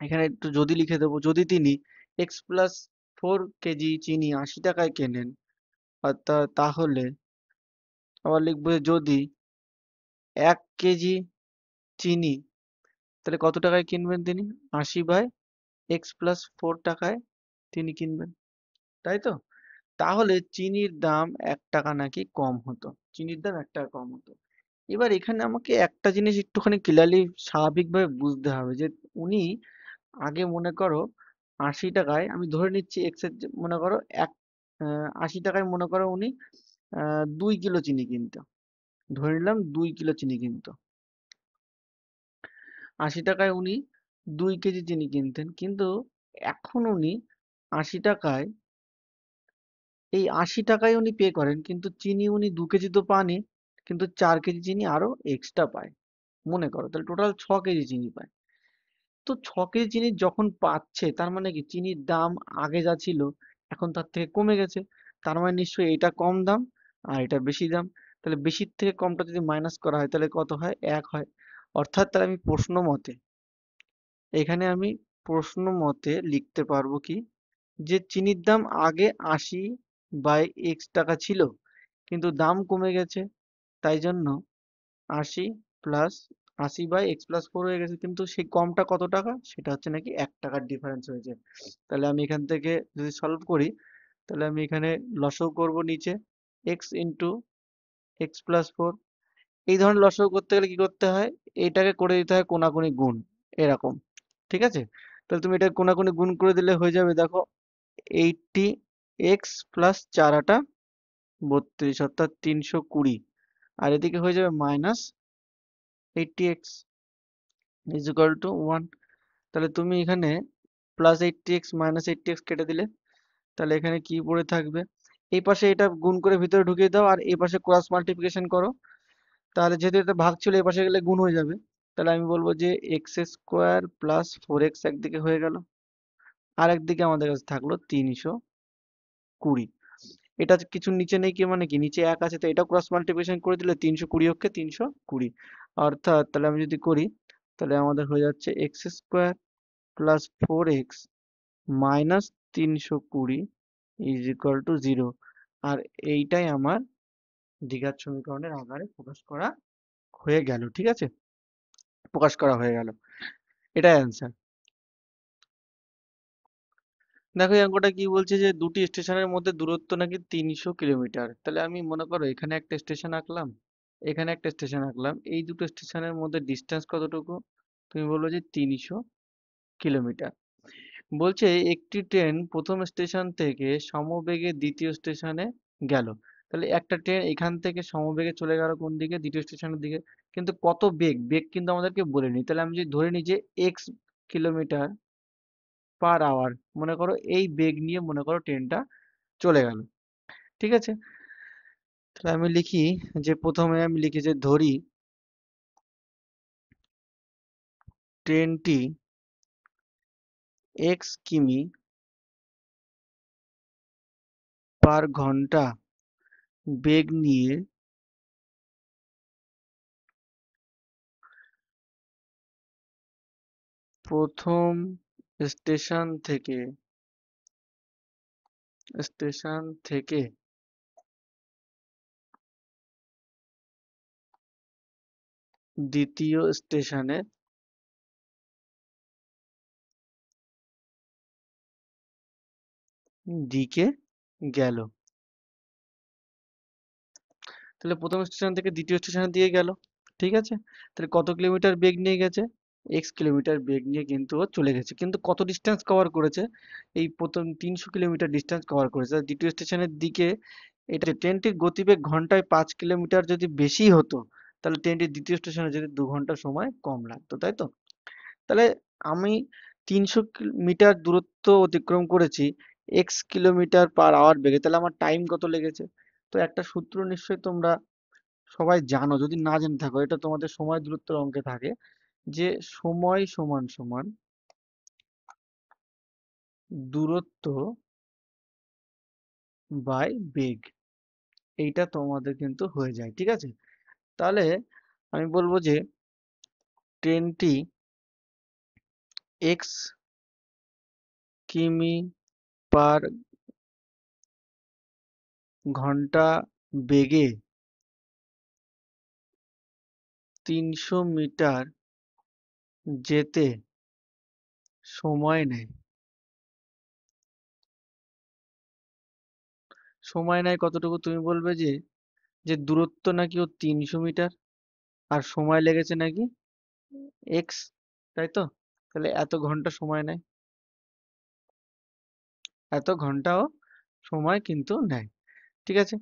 এখানে একটু যদি লিখে দেবো, যদি তিনি x+4 কেজি চিনি 80 টাকায় কেনেন, অর্থাৎ তাহলে আবার লিখবো যে যদি 1 কেজি চিনি, তাহলে কত টাকায় কিনবেন তিনি? 80/x+4 টাকায় তিনি কিনবেন, তাই তো? তাহলে চিনির দাম 1 টাকা নাকি কম হতো, চিনির দাম 1 টাকা কম হতো। এবার এখানে আমাকে একটা জিনিস একটুখানি ক্লিয়ারলি স্বাভাবিকভাবে বুঝতে হবে যে উনি আগে মনে করো 80 টাকায়, আমি ধরে নিচ্ছি এক্স এর মনে করো 80 টাকায় মনে করো উনি 2 কিলো চিনি কিনতো, ধরে নিলাম 2 কিলো চিনি কিনতো। 80 টাকায় উনি 2 কেজি চিনি কিনতেন, কিন্তু এখন উনি 80 টাকায়, এই 80 টাকায় উনি পে করেন, কিন্তু চিনি উনি 2 কেজি তো পানই, কিন্তু 4 কেজি চিনি আরো এক্সট্রা পায় মনে করো, তাহলে টোটাল 6 কেজি চিনি পায়। তো 6 কেজি চিনি যখন পাচ্ছে, তার মানে কি চিনির দাম আগে যা ছিল এখন তার থেকে কমে গেছে, তার মানে নিশ্চয়ই এটা কম দাম আর এটা বেশি দাম। তাহলে বেশির থেকে কমটা যদি মাইনাস করা হয় তাহলে কত হয়? 1 হয়। অর্থাৎ তাহলে আমি প্রশ্ন মতে, এখানে আমি প্রশ্ন মতে লিখতে পারবো কি, যে চিনির দাম আগে 80/x টাকা ছিল, কিন্তু দাম কমে গেছে, তাই জন্য 80 + 80/x+4 হয়ে গেছে, কিন্তু সেই কমটা কত টাকা? সেটা হচ্ছে নাকি 1 টাকার ডিফারেন্স হয়েছে। তাহলে আমি এখান থেকে যদি সলভ করি, তাহলে আমি এখানে লসাগু করব নিচে x × x+4। এই ধরনের লসাগু করতে গেলে কি করতে হয়? এইটাকে করে দিতে হয় কোনাকুনি গুণ, এরকম। ঠিক আছে? তাহলে তুমি এটা কোনাকুনি গুণ করে দিলে হয়ে যাবে, দেখো 80x + 4 = 32, অর্থাৎ 320, আর এদিকে হয়ে যাবে -80x = 1। তাহলে তুমি এখানে +80x -80x কেটে দিলে, তাহলে এখানে কি পড়ে থাকবে? এই পাশে এটা গুণ করে ভিতরে ঢুকিয়ে দাও, আর এই পাশে ক্রস মাল্টিপ্লিকেশন করো। তাহলে যেহেতু এটা ভাগ ছিল, এই পাশে গেলে গুণ হয়ে যাবে। তাহলে আমি বলবো যে x² + 4x একদিকে হয়ে গেল, আর একদিকে আমাদের কাছে থাকলো 320। এটা কিছু নিচে নেই, কি মানে কি নিচে 1 আছে, তো এটা ক্রস মাল্টিপ্লিকেশন করে দিলে 320 অক্ষে 320, অর্থাৎ তাহলে আমি যদি করি, তাহলে আমাদের হয়ে যাচ্ছে x² + 4x -320 = 0। আর এইটাই আমার দ্বিঘাত সমীকরণের আকারে প্রকাশ করা হয়ে গেল। ঠিক আছে? প্রকাশ করা হয়ে গেল, এটাই অ্যান্সার। দেখো এই অঙ্কটা কি বলছে, যে দুটি স্টেশনের মধ্যে দূরত্ব নাকি 300 কিলোমিটার। তাহলে আমি মনে করো এখানে একটা স্টেশন আঁকলাম, এখানে একটা স্টেশন আঁকলাম, এই দুটো স্টেশনের মধ্যে ডিস্টেন্স কতটুকু? তুমি বললো যে 300 কিলোমিটার। বলছে একটি ট্রেন প্রথম স্টেশন থেকে সমবেগে দ্বিতীয় স্টেশনে গেল। তাহলে একটা ট্রেন এখান থেকে সমবেগে চলে গেল কোন দিকে? দ্বিতীয় স্টেশনের দিকে। কিন্তু কত বেগ, বেগ কিন্তু আমাদেরকে বলেনি। তাহলে আমি যদি ধরে নিই যে x কিলোমিটার পার আওয়ার, মনে করো এই বেগ নিয়ে মনে করো ট্রেনটা চলে গেল। ঠিক আছে, তাহলে আমি লিখি যে প্রথমে আমি লিখি যে ধরি ট্রেনটি x কিমি/ঘন্টা বেগ নিয়ে প্রথম স্টেশন থেকে স্টেশন থেকে দ্বিতীয় স্টেশনের দিকে গেল। তাহলে প্রথম স্টেশন থেকে দ্বিতীয় স্টেশনের দিকে গেল, ঠিক আছে। তাহলে কত কিলোমিটার বেগ নিয়ে গেছে? কিলোমিটার বেগ নিয়ে কিন্তু ও চলে গেছে, কিন্তু কত ডিস্টেন্স কভার করেছে? এই প্রথম 300 কিলোমিটার ডিস্টেন্স কভার করেছে। আর দ্বিতীয় স্টেশনের দিকে এটা ট্রেনটির গতিবেগ ঘন্টায় 5 কিলোমিটার যদি বেশি হতো, তাহলে ট্রেনটির দ্বিতীয় স্টেশনে যেতে 2 ঘন্টা সময় কম লাগতো, তাই তো? তাহলে আমি 300 মিটার দূরত্ব অতিক্রম করেছি x কিলোমিটার/আওয়ার বেগে, তাহলে আমার টাইম কত লেগেছে? তো একটা সূত্র নিশ্চয়ই তোমরা সবাই জানো, যদি না জেনে থাকো, এটা তোমাদের সময় দূরত্বের অঙ্কে থাকে, যে সময় সমান সমান দূরত্ব বাই বেগ। এইটা তোমাদের কিন্তু হয়ে যায়, ঠিক আছে। তাহলে আমি বলবো যে ট্রেনটি x কিমি/ঘন্টা বেগে 300 মিটার যেতে সময় নেয়। সময় নেয় কতটুকু? তুমি বলবে যে যে দূরত্ব নাকি ও 300 মিটার, আর সময় লেগেছে নাকি এক্স, তাই তো? তাহলে এত ঘন্টা সময় নেয়, এত ঘন্টাও সময় কিন্তু নেয়, ঠিক আছে।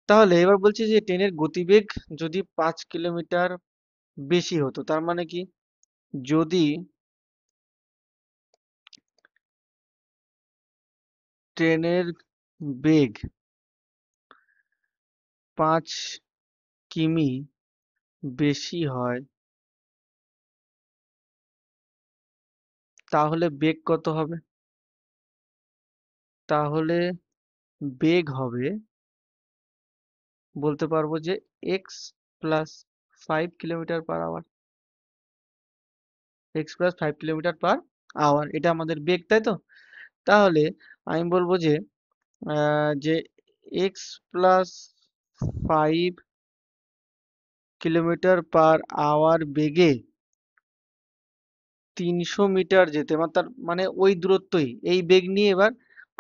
তাহলে এবার বলছি যে ট্রেনের গতিবেগ যদি 5 কিলোমিটার বেশি হতো, তার মানে কি? যদি ট্রেনের বেগ 5 কিমি বেশি হয়, তাহলে বেগ কত হবে? তাহলে বেগ হবে, বলতে পারবো যে x+5 কিলোমিটার/আওয়ার। x+5 কিলোমিটার/আওয়ার, এটা আমাদের বেগ, তাই তো? তাহলে আমি বলবো যে যে x+5 কিলোমিটার/আওয়ার বেগে 300 মিটার যেতে, মানে তার মানে ওই দূরত্বই, এই বেগ নিয়ে এবার,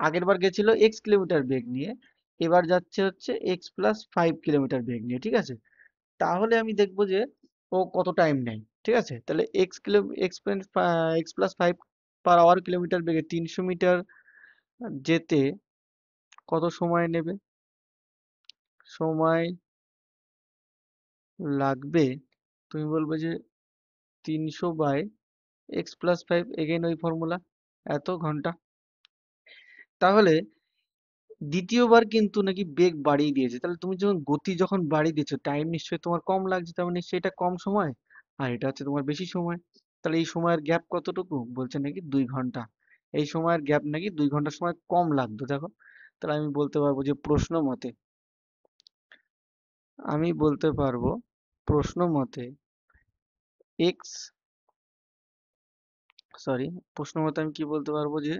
আগের বার গেছিল x কিলোমিটার বেগ নিয়ে, এবার যাচ্ছে হচ্ছে x+5 কিলোমিটার বেগ নিয়ে, ঠিক আছে। তাহলে আমি দেখবো যে ও কত টাইম নেয়, ঠিক আছে। তাহলে x+5 কিলোমিটার বেগে 300 মিটার যেতে কত সময় নেবে? সময় লাগবে, তুমি বলবে যে 300/x+5, এগেইন ওই ফর্মুলা, এত ঘন্টা। তাহলে দ্বিতীয়বার কিন্তু নাকি বেগ বাড়িয়ে দিয়েছে, তাহলে তুমি যখন যখন বাড়িয়ে দিচ্ছ, টাইম নিশ্চয়ই তোমার কম লাগছে, তার মানে নিশ্চয়ই এটা কম সময়, আর এটা হচ্ছে তোমার বেশি সময়। তাহলে এই সময়ের গ্যাপ কতটুকু? বলছে নাকি 2 ঘন্টা। এই সময়ের গ্যাপ নাকি 2 ঘন্টা সময় কম লাগতো, দেখো। তাহলে আমি বলতে পারবো যে আমি বলতে পারবো প্রশ্ন মতে এক্স সরি প্রশ্ন মতে আমি কি বলতে পারবো যে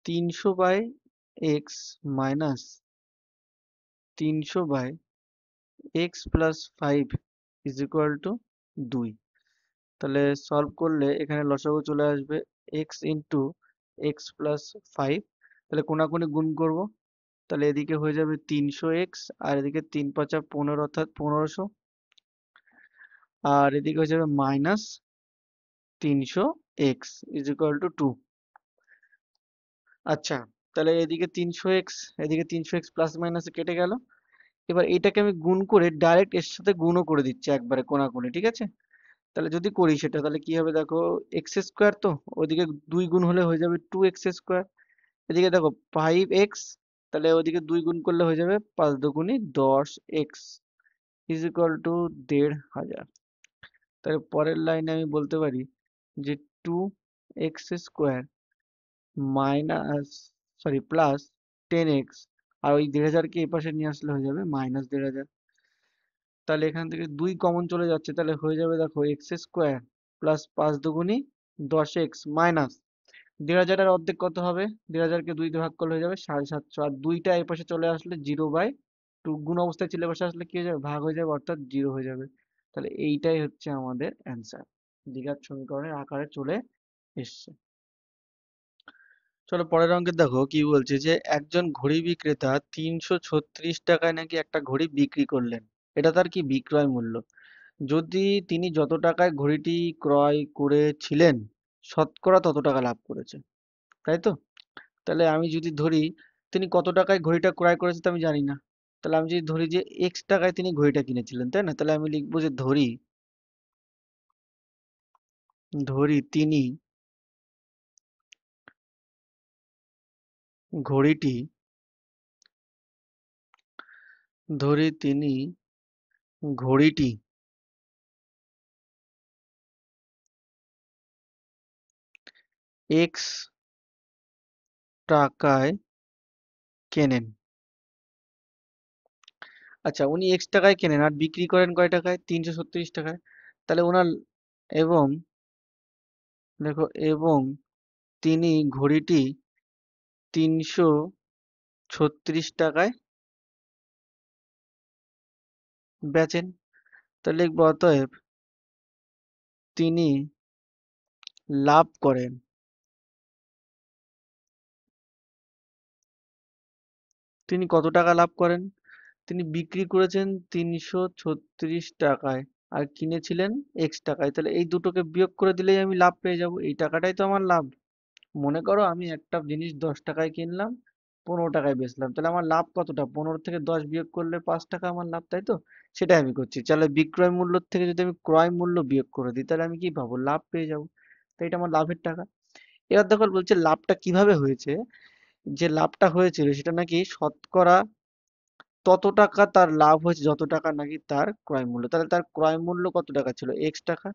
300/x - 300/x+5 = 2। তাহলে সলভ করলে এখানে লসাগু চলে আসবে x × x+5। তাহলে কোনাকুনি গুণ করব, তাহলে এদিকে হয়ে যাবে 300x, আর এদিকে 3×5 = 15, অর্থাৎ 1500, আর এদিকে হয়ে যাবে -300x = 2। আচ্ছা, তাহলে এদিকে 300x, এদিকে 300x প্লাস মাইনাসে কেটে গেল। এবার এটাকে আমি গুণ করে ডাইরেক্ট এর সাথে গুণও করে দিচ্ছি একবারে কোনাকুনি, ঠিক আছে। তাহলে যদি করি সেটা, তাহলে কি হবে দেখো, x² তো ওইদিকে 2 গুণ হলে হয়ে যাবে 2x²। এদিকে দেখো 5x, তাহলে ওদিকে 2 গুণ করলে হয়ে যাবে 5 দুগুণি 10x ইজ ইকুয়াল টু 1500। তাহলে পরের লাইনে আমি বলতে পারি যে 2x² minus, sorry, plus 10x, আর ওই 1500 কে এই পাশে নিয়ে আসলে হয়ে যাবে -1500। তাহলে এখান থেকে 2 কমন চলে যাচ্ছে, তাহলে হয়ে যাবে দেখো x² প্লাস 5 দুগুণি 10x মাইনাস 1500 এর অর্ধেক কত হবে? 1500 কে 2 দিয়ে ভাগ করলে হয়ে যাবে 750, আর 2টা এই পাশে চলে আসলে 0/2 গুণ অবস্থায় ছিল, পাশে আসলে কি হয়ে যাবে? ভাগ হয়ে যাবে, অর্থাৎ 0 হয়ে যাবে। তাহলে এইটাই হচ্ছে আমাদের অ্যান্সার, দ্বিঘাত সমীকরণের আকারে চলে এসছে। চলো পরের অঙ্কে দেখো কি বলছে, যে একজন ঘড়ি বিক্রেতা 336 টাকায় নাকি একটা ঘড়ি বিক্রি করলেন। এটা তার কি বিক্রয় মূল্য। যদি তিনি যত টাকায় ঘড়িটি ক্রয় করেছিলেন শতকরা তত টাকা লাভ করেছে, তাই তো? তাহলে আমি যদি ধরি তিনি কত টাকায় ঘড়িটা ক্রয় করেছে তা আমি জানি না, তাহলে আমি যদি ধরি যে এক্স টাকায় তিনি ঘড়িটা কিনেছিলেন, তাই না? তাহলে আমি লিখবো যে ধরি ধরি তিনি ঘড়িটি ধরি তিনি ঘড়িটি এক্স টাকায় কেনেন। আচ্ছা, উনি এক্স টাকায় কেনেন আর বিক্রি করেন কয় টাকায়? 336 টাকায়। তাহলে ওনার, এবং, দেখো, এবং তিনি ঘড়িটি 336 টাকায় বেচেন। তাহলে লিখবো অতএব তিনি লাভ করেন। তিনি কত টাকা লাভ করেন? তিনি বিক্রি করেছেন 336 টাকায় আর কিনেছিলেন এক্স টাকায়, তাহলে এই দুটোকে বিয়োগ করে দিলেই আমি লাভ পেয়ে যাব। এই টাকাটাই তো আমার লাভ। মনে করো আমি একটা জিনিস 10 টাকায় কিনলাম, 15 টাকায় বেচলাম, তাহলে আমার লাভ কতটা? 15 থেকে 10 বিয়োগ করলে 5 টাকা আমার লাভ, তাই তো? সেটাই আমি করছি। তাহলে বিক্রয় মূল্য থেকে যদি আমি ক্রয় মূল্য বিয়োগ করে দিই, তাহলে আমি কি পাবো? লাভ পেয়ে যাবো। তাই এটা আমার লাভের টাকা। এবার দেখো বলছে লাভটা কিভাবে হয়েছে। যে লাভটা হয়েছিল সেটা নাকি শতকরা তত টাকা তার লাভ হয়েছে যত টাকা নাকি তার ক্রয় মূল্য। তাহলে তার ক্রয় মূল্য কত টাকা ছিল? এক্স টাকা,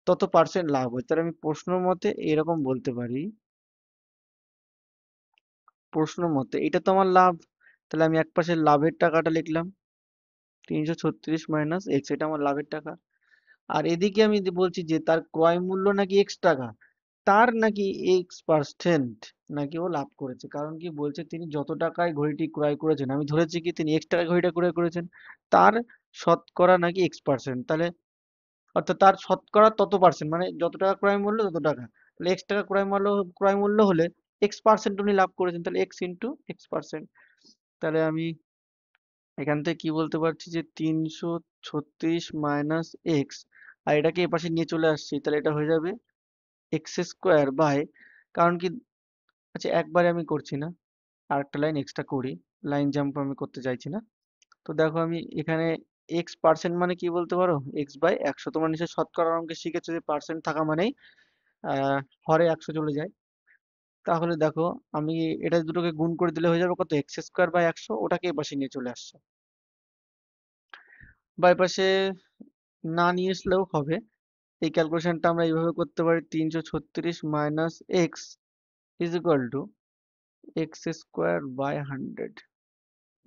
তত পার্সেন্ট লাভ হয়েছে। তাহলে আমি প্রশ্ন মতে এরকম বলতে পারি, প্রশ্ন মতে এটা তো আমার লাভ। তাহলে আমি একপাশে লাভের টাকাটা লিখলাম, 336 - এটা আমার লাভের টাকা। আর এদিকে আমি যে বলছি যে তার ক্রয় মূল্য নাকি এক্স টাকা, তার নাকি X% নাকি ও লাভ করেছে। কারণ কি বলছে, তিনি যত টাকায় ঘড়িটি ক্রয় করেছেন, আমি ধরেছি কি তিনি এক্স টাকায় ঘড়িটা ক্রয় করেছেন, তার শতকরা নাকি X%। তাহলে অর্থাৎ তার শতকরা তত পার্সেন্ট, মানে যত টাকা ক্রয় মূল্য তত টাকা। তাহলে এক্স টাকা ক্রয় মূল্য হলে X% উনি লাভ করেছেন, তাহলে X × X%। তাহলে আমি এখান থেকে কি বলতে পারছি, যে 336 - X, আর এটাকে এপাশে নিয়ে চলে আসছি, তাহলে এটা হয়ে যাবে x², কারণ কি, আচ্ছা একবারে আমি করছি না, আরেকটা লাইন এক্সট্রা করি, লাইন জাম্প আমি করতে চাইছি না। তো দেখো আমি এখানে X% মানে কি বলতে পারো? x/100। তোমরা নিশ্চয়ই শতকরা অঙ্কে শিখেছো যে পার্সেন্ট থাকা মানেই আহ হরে 100 চলে যায়। তাহলে দেখো আমি এটা দুটোকে গুণ করে দিলে হয়ে যাবে কত? x²/100, ওটাকে এপাশে নিয়ে চলে আসছে। বা এপাশে না নিয়ে আসলেও হবে। এই ক্যালকুলেশনটা আমরা এইভাবে করতে পারি, 336 - X x²/100।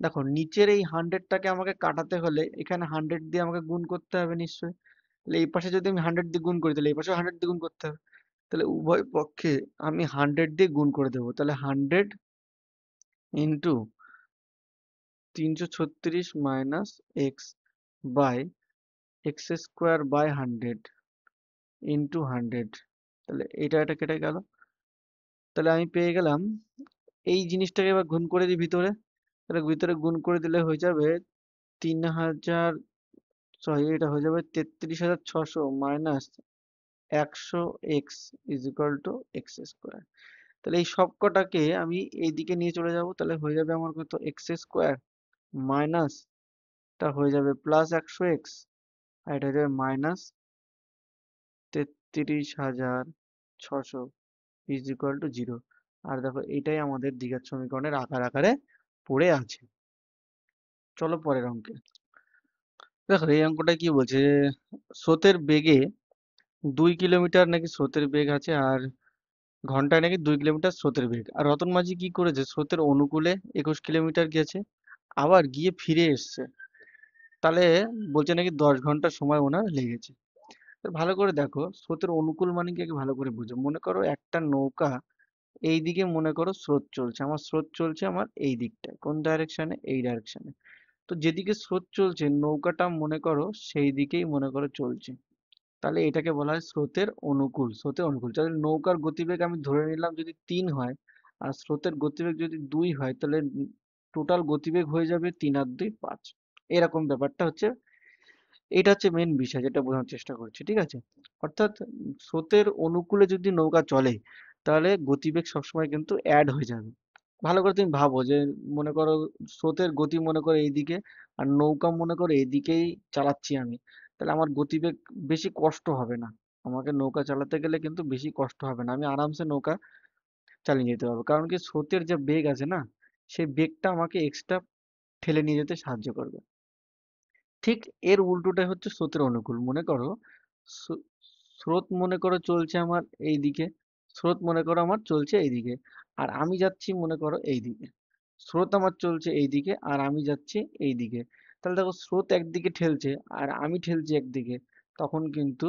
দেখো নিচের এই 100টাকে আমাকে কাটাতে হলে এখানে 100 দিয়ে আমাকে গুণ করতে হবে নিশ্চয়ই। তাহলে এই পাশে যদি আমি 100 দিয়ে গুণ করি, তাহলে এই পাশে 100 দিয়ে গুণ করতে হবে। তাহলে উভয় পক্ষে আমি 100 দিয়ে গুণ করে দেবো। তাহলে 100 ইন্টু 336 - X x²/100 ইন্টু 100। তাহলে এটা কেটে গেল। তাহলে আমি পেয়ে গেলাম, এই জিনিসটাকে এবার গুণ করে দিই ভিতরে। তাহলে ভিতরে গুণ করে দিলে হয়ে যাবে 3000, সরি এটা হয়ে যাবে 33,600 minus 100x is equal two x²। তাহলে এই সবকটাকে আমি এইদিকে নিয়ে চলে যাব, তাহলে হয়ে যাবে আমার কত? x² মাইনাস, টা হয়ে যাবে প্লাস 100x, আর এটা হয়ে যাবে মাইনাস 33,600 ইজ ইকুয়াল টু 0। আর দেখো এটাই আমাদের দ্বিঘাত সমীকরণের আকারে পড়ে আছে। চলো পরের অঙ্কে। দেখো এই অঙ্কটা কি বলছে, স্রোতের বেগে 2 কিলোমিটার নাকি স্রোতের বেগ আছে, আর ঘন্টায় নাকি 2 কিলোমিটার স্রোতের বেগ, আর রতন মাঝি কি করেছে, স্রোতের অনুকূলে 21 কিলোমিটার গেছে, আবার গিয়ে ফিরে এসছে। তাহলে বলছে নাকি 10 ঘন্টা সময় ওনার লেগেছে। তো ভালো করে দেখো, স্রোতের অনুকূল মানে কি আগে ভালো করে বুঝো। মনে করো একটা নৌকা, এইদিকে মনে করো স্রোত চলছে, আমার স্রোত চলছে আমার এই দিকটায়, কোন ডাইরেকশনে, এই ডাইরেকশনে। তো যেদিকে স্রোত চলছে নৌকাটা মনে করো সেই দিকেই মনে করো চলছে। তাহলে এটাকে বলা হয় স্রোতের অনুকূল। স্রোতের অনুকূল, তাহলে নৌকার গতিবেগ আমি ধরে নিলাম যদি 3 হয়, আর স্রোতের গতিবেগ যদি 2 হয়, তাহলে টোটাল গতিবেগ হয়ে যাবে 3 আর 2 5। এরকম ব্যাপারটা হচ্ছে। এটা হচ্ছে মেন বিষয় যেটা বোঝানোর চেষ্টা করছি, ঠিক আছে? অর্থাৎ স্রোতের অনুকূলে যদি নৌকা চলে, তাহলে গতিবেগ সবসময় কিন্তু অ্যাড হয়ে যাবে। ভালো করে তুমি ভাবো যে, মনে করো স্রোতের গতি মনে করো এইদিকে, আর নৌকা মনে করো এইদিকেই চালাচ্ছি আমি, তাহলে আমার গতিবেগ বেশি কষ্ট হবে না। আমাকে নৌকা চালাতে গেলে কিন্তু বেশি কষ্ট হবে না, আমি আরামসে নৌকা চালিয়ে যেতে পারবো। কারণ কি, স্রোতের যে বেগ আছে না, সেই বেগটা আমাকে এক্সট্রা ঠেলে নিয়ে যেতে সাহায্য করবে। ঠিক এর উল্টোটাই হচ্ছে স্রোতের অনুকূল। মনে করো স্রো- স্রোত মনে করো চলছে আমার এই দিকে, স্রোত মনে করো আমার চলছে এইদিকে, আর আমি যাচ্ছি মনে করো এই দিকে। স্রোত আমার চলছে এইদিকে আর আমি যাচ্ছি এই দিকে। তাহলে দেখো, স্রোত একদিকে ঠেলছে আর আমি ঠেলছি একদিকে, তখন কিন্তু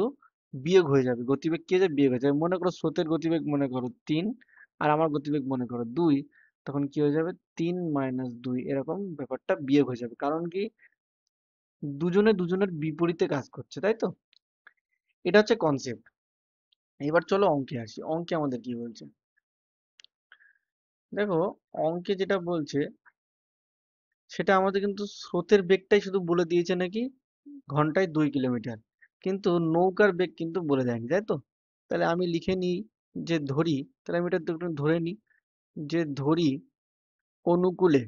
বিয়োগ হয়ে যাবে, গতিবেগ কি হয়ে যাবে, বিয়োগ হয়ে যাবে। মনে করো স্রোতের গতিবেগ মনে করো 3, আর আমার গতিবেগ মনে করো 2, তখন কি হয়ে যাবে, 3 - 2, এরকম ব্যাপারটা বিয়োগ হয়ে যাবে। কারণ কি, দুজনে দুজনের বিপরীতে কাজ করছে, তাই তো? এটা হচ্ছে কনসেপ্ট। এবার চলো অঙ্কে আসি, অঙ্কে আমাদের কি বলছে। দেখো, অঙ্কে যেটা বলছে সেটা আমাদের কিন্তু স্রোতের বেগটাই শুধু বলে দিয়েছে নাকি ঘন্টায় 2 কিলোমিটার, কিন্তু নৌকার বেগ কিন্তু বলে দেয়নি, তাই তো? তাহলে আমি লিখে নিই যে ধরি, তাহলে আমি এটা একটু ধরে নিই যে ধরি অনুকূলে,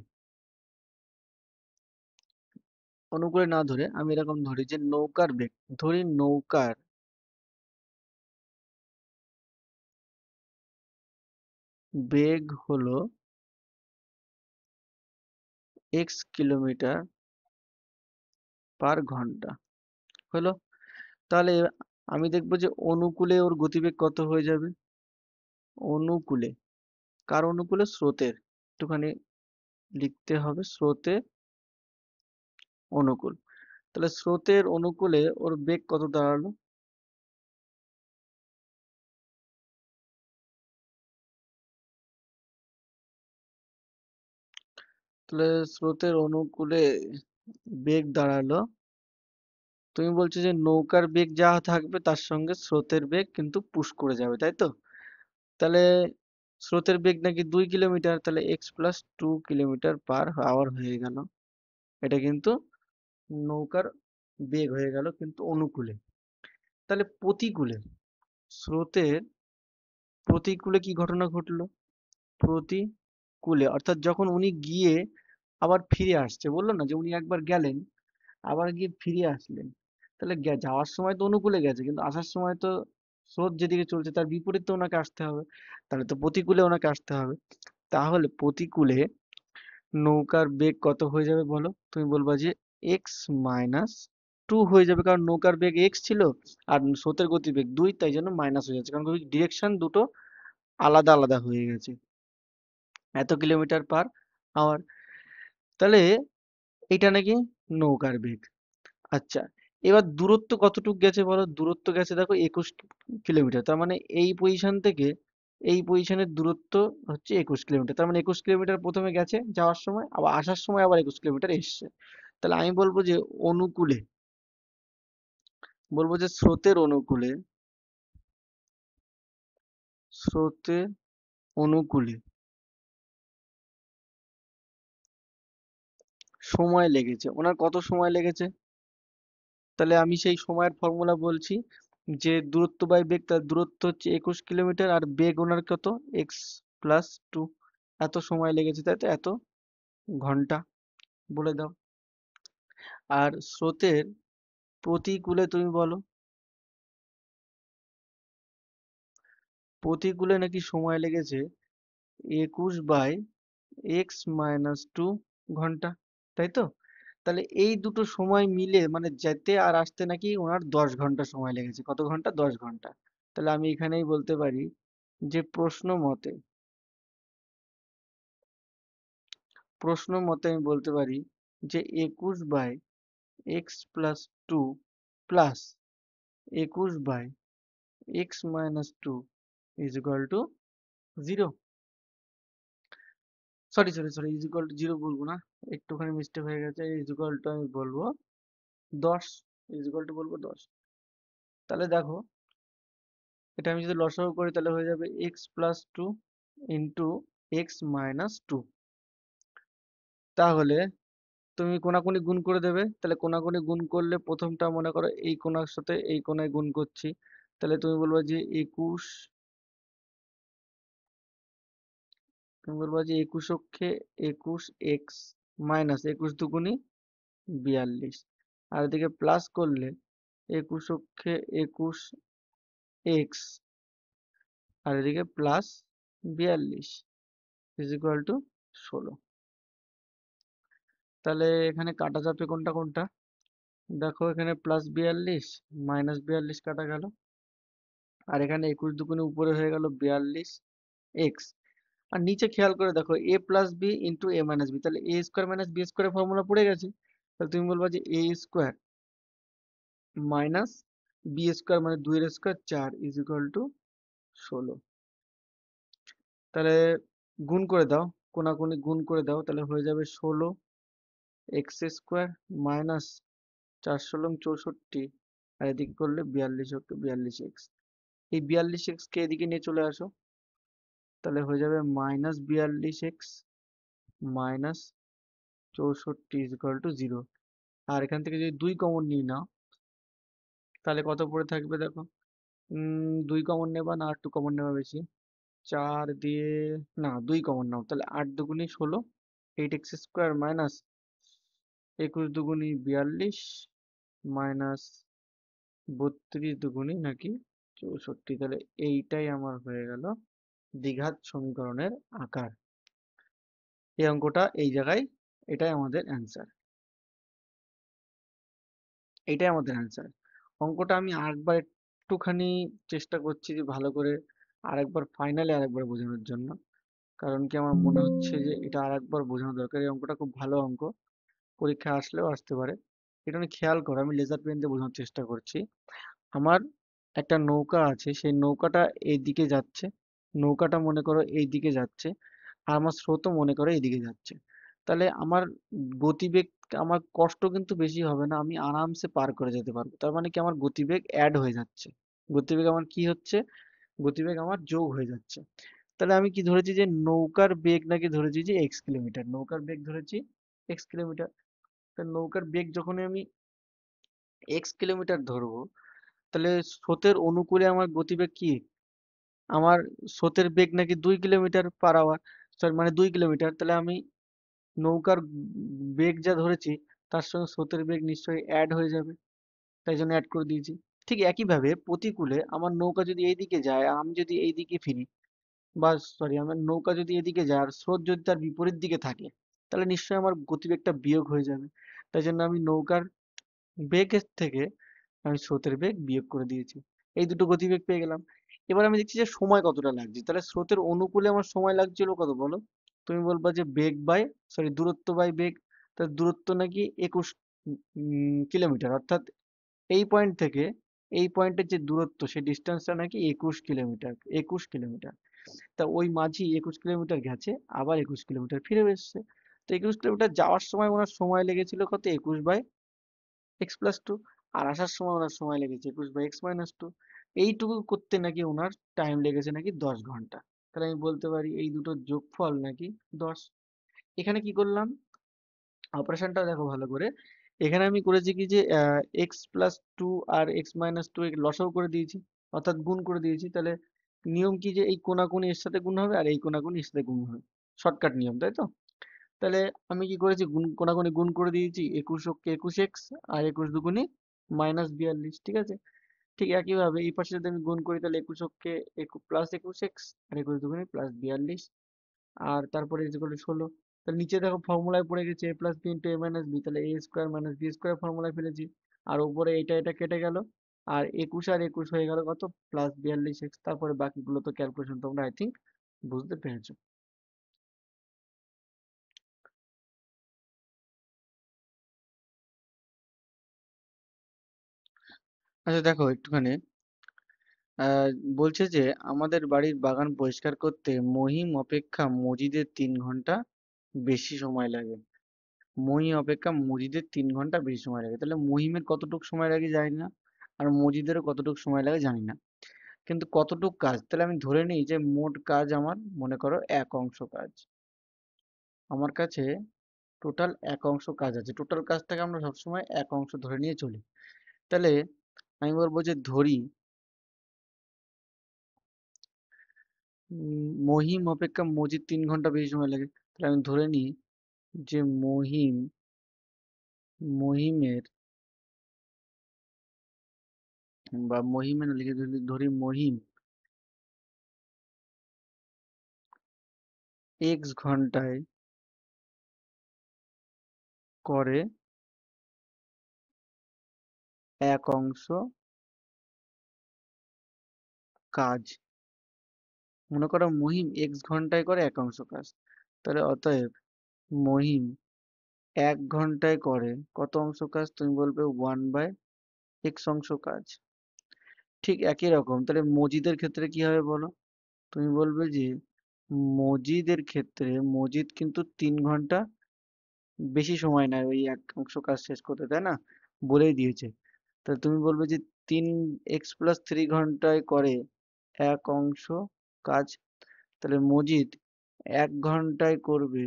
অনুকূলে না ধরে আমি এরকম ধরি যে নৌকার বেগ, ধরি নৌকার বেগ হলো x কিলোমিটার/ঘন্টা। হলো? তাহলে আমি দেখবো যে অনুকূলে ওর গতিবেগ কত হয়ে যাবে। অনুকূলে, কার অনুকূলে, স্রোতের। একটুখানি লিখতে হবে, স্রোতের অনুকূল। তাহলে স্রোতের অনুকূলে ওর বেগ কত দাঁড়ালো। তাহলে স্রোতের অনুকূলে বেগ দাঁড়ালো, তুমি বলছো যে নৌকার বেগ যা থাকবে তার সঙ্গে স্রোতের বেগ কিন্তু পুশ করে যাবে, তাই তো? তাহলে স্রোতের বেগ নাকি 2 কিলোমিটার, তাহলে x + 2 কিলোমিটার/আওয়ার হয়ে গেল। এটা কিন্তু নৌকার বেগ হয়ে গেল কিন্তু অনুকূলে। তাহলে প্রতিকূলে, স্রোতের প্রতিকূলে কি ঘটনা ঘটলো, প্রতিকূলে অর্থাৎ যখন উনি গিয়ে আবার ফিরে আসছে, বললো না যে উনি একবার গেলেন আবার গিয়ে ফিরে আসলেন। তাহলে যাওয়ার সময় তো অনুকূলে গেছে, কিন্তু আসার সময় তো স্রোত যেদিকে চলছে তার বিপরীতে ওনাকে আসতে হবে, তাহলে তো প্রতিকূলে ওনাকে আসতে হবে। তাহলে প্রতিকূলে নৌকার বেগ কত হয়ে যাবে বলো, তুমি বলবা যে x - 2 হয়ে যাবে, কারণ নৌকার বেগ এক্স ছিল আর স্রোতের গতিবেগ 2, তাই জন্য মাইনাস হয়ে যাচ্ছে, কারণ ডিরেকশন দুটো আলাদা আলাদা হয়ে গেছে, এত কিলোমিটার/আওয়ার। তাহলে এটা নাকি নৌকার বেগ। আচ্ছা, এবার দূরত্ব কতটুকু গেছে বলো, দূরত্ব গেছে দেখো 21 কিলোমিটার, তার মানে এই পজিশন থেকে এই পজিশনের দূরত্ব হচ্ছে 21 কিলোমিটার। তার মানে 21 কিলোমিটার প্রথমে গেছে যাওয়ার সময়, আবার আসার সময় আবার 21 কিলোমিটার এসছে। তাহলে আমি বলবো যে অনুকূলে, বলবো যে স্রোতের অনুকূলে, স্রোতের অনুকূলে সময় লেগেছে, ওনার কত সময় লেগেছে। তাহলে আমি সেই সময়ের ফর্মুলা বলছি, যে দূরত্ব বাই বেগ, তার দূরত্ব হচ্ছে 21 কিলোমিটার আর বেগ ওনার কত, x + 2। এত সময় লেগেছে, তাই তো, এত ঘন্টা বলে দাও। আর স্রোতের প্রতিকূলে তুমি বলো, প্রতিকূলে নাকি সময় লেগেছে 21/2, x-2 ঘন্টা, তাই তো? তাহলে এই দুটো সময় মিলে মানে যেতে আর আসতে নাকি ওনার 10 ঘন্টা সময় লেগেছে। কত ঘন্টা? 10 ঘন্টা। তাহলে আমি এখানেই বলতে পারি যে প্রশ্ন মতে আমি বলতে পারি যে 21/x+2 plus 21/x-2 is equal to 0। Sorry sorry sorry, is equal to 0 বলবো না, একটুখানি মিস্টেক হয়ে গেছে। ইজ ইকুয়াল টু আমি বলবো 10। ইজ ইকুয়াল টু বলবো 10। তাহলে দেখো, এটা আমি যদি লসাগু করি তাহলে হয়ে যাবে x+2 ইন্টু x-2। তাহলে তুমি কোনাকুনি গুণ করে দেবে। তাহলে কোনাকুনি গুণ করলে প্রথমটা মনে করো এই কোণার সাথে এই কোণায় গুণ করছি, তাহলে তুমি বলবা যে 21 অক্ষে 21 x মাইনাস 21 দুগুণি 42, আর এদিকে প্লাস করলে 21 অক্ষে 21 x আর এদিকে প্লাস 42 ইজ ইকুয়াল টু 16। তাহলে এখানে কাটা যাবে কোনটা কোনটা? দেখো, এখানে +42 -42 কাটা গেল, আর এখানে 21 দুগুণে উপরে হয়ে গেল 42 x। আর নিচে খেয়াল করে দেখো, a+b × a−b, তাহলে a² - b² ফর্মুলা পড়ে গেছে। তাহলে তুমি বলবা যে a² - b² মানে 2 এর স্কোয়ার 4 ইজ ইকুয়াল টু 16। তাহলে গুণ করে দাও, কোনাকুনি গুণ করে দাও, তাহলে হয়ে যাবে 16 x² মাইনাস 4 × 16 = 64, আর এদিকে করলে 42 এই 42 কে এদিকে নিয়ে চলে আসো, তাহলে হয়ে যাবে -42 x minus 64 is equal to 0। আর এখান থেকে যদি 2 কমন নিয়ে নাও, তাহলে কত পড়ে থাকবে দেখো। 2 কমন নেবা না 2 কমন নেবা বেশি? 4 দিয়ে, না 2 কমন নাও, তাহলে 8 দুগুণি 16, 8x² মাইনাস 21 দুগুণি 42 মাইনাস 32 দুগুণি নাকি 64। তাহলে এইটাই আমার হয়ে গেল দ্বিঘাত সমীকরণের আকার। এই অঙ্কটা এই জায়গায়, এটাই আমাদের অ্যান্সার। এটাই আমাদের অ্যান্সার। অঙ্কটা আমি আরেকবার একটুখানি চেষ্টা করছি যে ভালো করে আরেকবার, ফাইনালি আরেকবার বোঝানোর জন্য। কারণ কি, আমার মনে হচ্ছে যে এটা আরেকবার বোঝানো দরকার। এই অঙ্কটা খুব ভালো অঙ্ক, পরীক্ষায় আসলেও আসতে পারে। এটা আমি খেয়াল করো, আমি লেজার পেন দিয়ে বোঝানোর চেষ্টা করছি। আমার একটা নৌকা আছে, সেই নৌকাটা এইদিকে যাচ্ছে, নৌকাটা মনে করো এই দিকে যাচ্ছে, আর আমার স্রোতও মনে করো এইদিকে যাচ্ছে। তাহলে আমার গতিবেগ, আমার কষ্ট কিন্তু বেশি হবে না, আমি আরামসে পার করে যেতে পারবো। তার মানে কি, আমার গতিবেগ অ্যাড হয়ে যাচ্ছে, গতিবেগ আমার কি হচ্ছে, গতিবেগ আমার যোগ হয়ে যাচ্ছে। তাহলে আমি কি ধরেছি যে নৌকার বেগ নাকি ধরেছি যে x কিলোমিটার, নৌকার বেগ ধরেছি x কিলোমিটার। তা নৌকার বেগ যখন আমি x কিলোমিটার ধরবো, তাহলে স্রোতের অনুকূলে আমার গতিবেগ কি, আমার স্রোতের বেগ নাকি 2 কিলোমিটার/আওয়ার, সরি মানে 2 কিলোমিটার। তাহলে আমি নৌকার বেগ যা ধরেছি তার সঙ্গে স্রোতের বেগ নিশ্চয়ই অ্যাড হয়ে যাবে, তাই জন্য অ্যাড করে দিয়েছি। ঠিক একইভাবে প্রতিকূলে আমার নৌকা যদি এইদিকে যায় আর আমি যদি এইদিকে ফিরি, বা সরি, আমার নৌকা যদি এদিকে যায় আর স্রোত যদি তার বিপরীত দিকে থাকে, তাহলে নিশ্চয়ই আমার গতিবেগটা বিয়োগ হয়ে যাবে। তাই জন্য আমি নৌকার বেগের থেকে আমি স্রোতের বেগ বিয়োগ করে দিয়েছি। এই দুটো গতিবেগ পেয়ে গেলাম। এবার আমি দেখছি যে সময় কতটা লাগছে। তাহলে স্রোতের অনুকূলে আমার সময় লাগছিল কত বলো? তুমি বলবা যে বেগ বাই, সরি, দূরত্ব বাই বেগ। তার দূরত্ব নাকি 21 কিলোমিটার, অর্থাৎ এই পয়েন্ট থেকে এই পয়েন্টের যে দূরত্ব, সেই ডিস্টেন্সটা নাকি 21 কিলোমিটার। 21 কিলোমিটার। তা ওই মাঝি 21 কিলোমিটার গেছে, আবার 21 কিলোমিটার ফিরে এসছে। তো 21 কিলোমিটার যাওয়ার সময় ওনার সময় লেগেছিল কত? 21/x+2। আর আসার সময় ওনার সময় লেগেছে 21/x-2। এইটুকু করতে নাকি ওনার টাইম লেগেছে নাকি 10 ঘন্টা। তাহলে আমি বলতে পারি এই দুটোর যোগফল নাকি 10। এখানে কি করলাম, অপারেশনটা দেখো ভালো করে। এখানে আমি করেছি কি যে x+2 আর x-2 লসাগু করে দিয়েছি, অর্থাৎ গুণ করে দিয়েছি। তাহলে নিয়ম কি, যে এই কোনাকুনি এর সাথে গুণ হবে আর এই কোনাকুনি এর সাথে গুণ হবে, শর্টকাট নিয়ম, তাই তো? তাহলে আমি কি করেছি, কোনাকুনি গুণ করে দিয়েছি, 21 আর 21 দুগুণি -42, ঠিক আছে? ঠিক একইভাবে এই পাশে যদি আমি গুণ করি, তাহলে 21 প্লাস 21 আর 21 দুগুণি +42। আর তারপরে ইকুয়াল টু 16। তাহলে নিচে দেখো ফর্মুলায় পড়ে গেছে a plus b into a minus b, তাহলে a square minus b square ফর্মুলায় ফেলেছি। আর উপরে এটা কেটে গেল, আর 21 আর 21 হয়ে গেল কত, প্লাস 42x। তারপরে বাকিগুলো তো ক্যালকুলেশন তোমরা আই থিঙ্ক বুঝতে পেরেছো। আচ্ছা দেখো একটুখানি, আহ বলছে যে আমাদের বাড়ির বাগান পরিষ্কার করতে মহিম অপেক্ষা মজিদের 3 ঘন্টা বেশি সময় লাগে। মহি অপেক্ষা মজিদের 3 ঘন্টা বেশি সময় লাগে, তাহলে মহিমের কতটুকু সময় লাগে জানি না, আর মজিদেরও কতটুকু সময় লাগে জানি না। কিন্তু কতটুকু কাজ, তাহলে আমি ধরে নিই যে মোট কাজ আমার মনে করো 1 অংশ কাজ। আমার কাছে টোটাল 1 অংশ কাজ আছে, টোটাল কাজটাকে আমরা সবসময় 1 অংশ ধরে নিয়ে চলি। তাহলে আমি বলবো যে ধরি মহিম অপেক্ষা মজিদ 3 ঘন্টা বেশি সময় লাগে। তাহলে আমি ধরে নিই যে মহিমের বা মহিমের লিখে ধরি ধরি মহিম x ঘন্টায় করে 1 অংশ কাজ। মনে করো মহিম x ঘন্টায় করে 1 অংশ কাজ, তাহলে অতএব মহিম 1 ঘন্টায় করে কত অংশ কাজ, তুমি বলবে 1/x অংশ কাজ। ঠিক একই রকম তাহলে মজিদের ক্ষেত্রে কি হবে বলো, তুমি বলবে যে মজিদের ক্ষেত্রে মজিদ কিন্তু 3 ঘন্টা বেশি সময় নেয় ওই 1 অংশ কাজ শেষ করতে, তাই না? বলেই দিয়েছে। তাহলে তুমি বলবে যে 3x+3 ঘন্টায় করে 1 অংশ কাজ। তাহলে মজিদ 1 ঘন্টায় করবে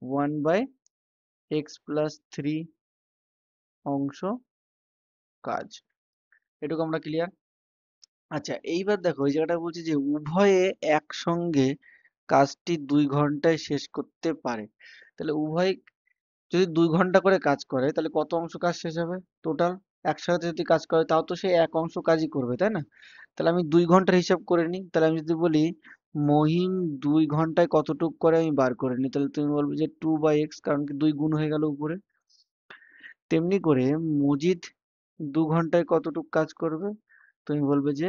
1/x+3 অংশ কাজ। এটুকু আমরা ক্লিয়ার? আচ্ছা এইবার দেখো এই জায়গাটা বলছি যে উভয়ে একসঙ্গে কাজটি 2 ঘন্টায় শেষ করতে পারে। তাহলে উভয় যদি 2 ঘন্টা করে কাজ করে তাহলে কত অংশ কাজ শেষ হবে টোটাল? একসাথে যদি কাজ করে তাও তো সে 1 অংশ কাজই করবে, তাই না? তাহলে আমি 2 ঘন্টার হিসাব করে নিই। তাহলে আমি যদি বলি মহিম 2 ঘন্টায় কতটুক করে আমি বার করে নিই, তাহলে তুমি বলবে যে 2/x, কারণ কি 2 গুণ হয়ে গেল উপরে। তেমনি করে মজিদ 2 ঘন্টায় কতটুক কাজ করবে, তুমি বলবে যে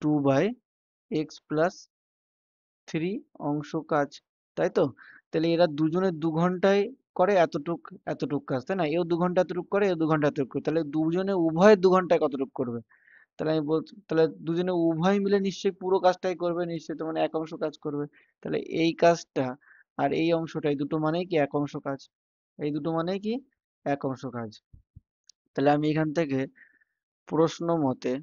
2/x+3 অংশ কাজ, তাই তো? তাহলে এরা দুজনে 2 ঘন্টায় করে এতটুক এতটুক কাজ, তাই না? এও 2 ঘন্টা এতটুক করে, এও 2 ঘন্টা এতটুক করে, তাহলে দুজনে উভয় 2 ঘন্টায় কতটুক করবে? তাহলে আমি বল, তাহলে দুজনে উভয় মিলে নিশ্চয়ই পুরো কাজটাই করবে, নিশ্চয়ই তো মানে 1 অংশ কাজ করবে। তাহলে এই কাজটা আর এই অংশটা, এই দুটো মানেই কি 1 অংশ কাজ। এই দুটো মানেই কি 1 অংশ কাজ। তাহলে আমি এখান থেকে প্রশ্ন মতে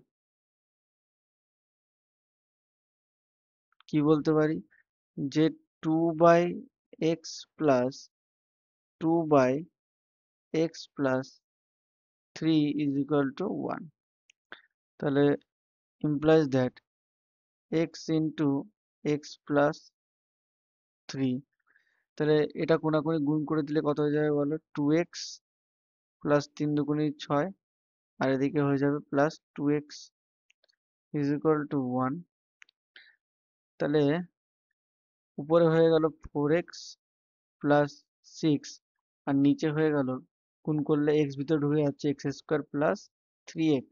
কি বলতে পারি, যে 2/x+2/x+3 is equal to 1। তাহলে implies that x into x plus 3, তাহলে এটা কোনাকুনি গুণ করে দিলে কত হয়ে যাবে বলো, 2x প্লাস 3 দুগুণে 6, আর এদিকে হয়ে যাবে plus 2x is equal to 1। তাহলে উপরে হয়ে গেল 4x প্লাস 6, আর নিচে হয়ে গেল গুণ করলে x ভিতরে ঢুকে যাচ্ছে x² plus 3x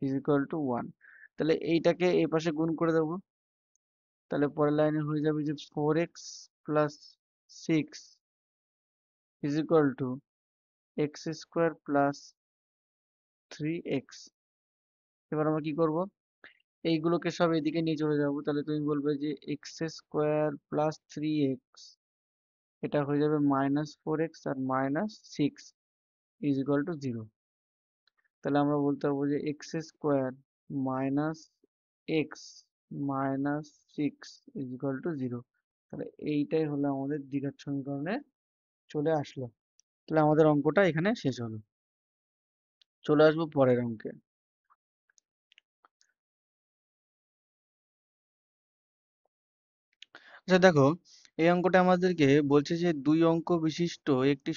is equal to 1। তাহলে এইটাকে এই পাশে গুণ করে দেবো, তাহলে পরের লাইনে হয়ে যাবে যে 4x plus 6 is equal to x² plus 3x। এবার আমরা কি করব, এইগুলোকে সব এদিকে নিয়ে চলে যাব। তাহলে তুমি বলবে যে x² প্লাস 3x, এটা হয়ে যাবে -4x R -6 is equal to 0। তাহলে আমরা বলতে পারবো যে x² minus x minus 6 is equal to 0। তাহলে এইটাই হলো আমাদের দ্বিঘাত সমীকরণে চলে আসলো। তাহলে আমাদের অঙ্কটা এখানে শেষ হলো। চলে আসবো পরের অঙ্কে। আচ্ছা দেখো, এই অঙ্কটা আমাদেরকে বলছে যে দুই অঙ্ক বিশিষ্ট একটি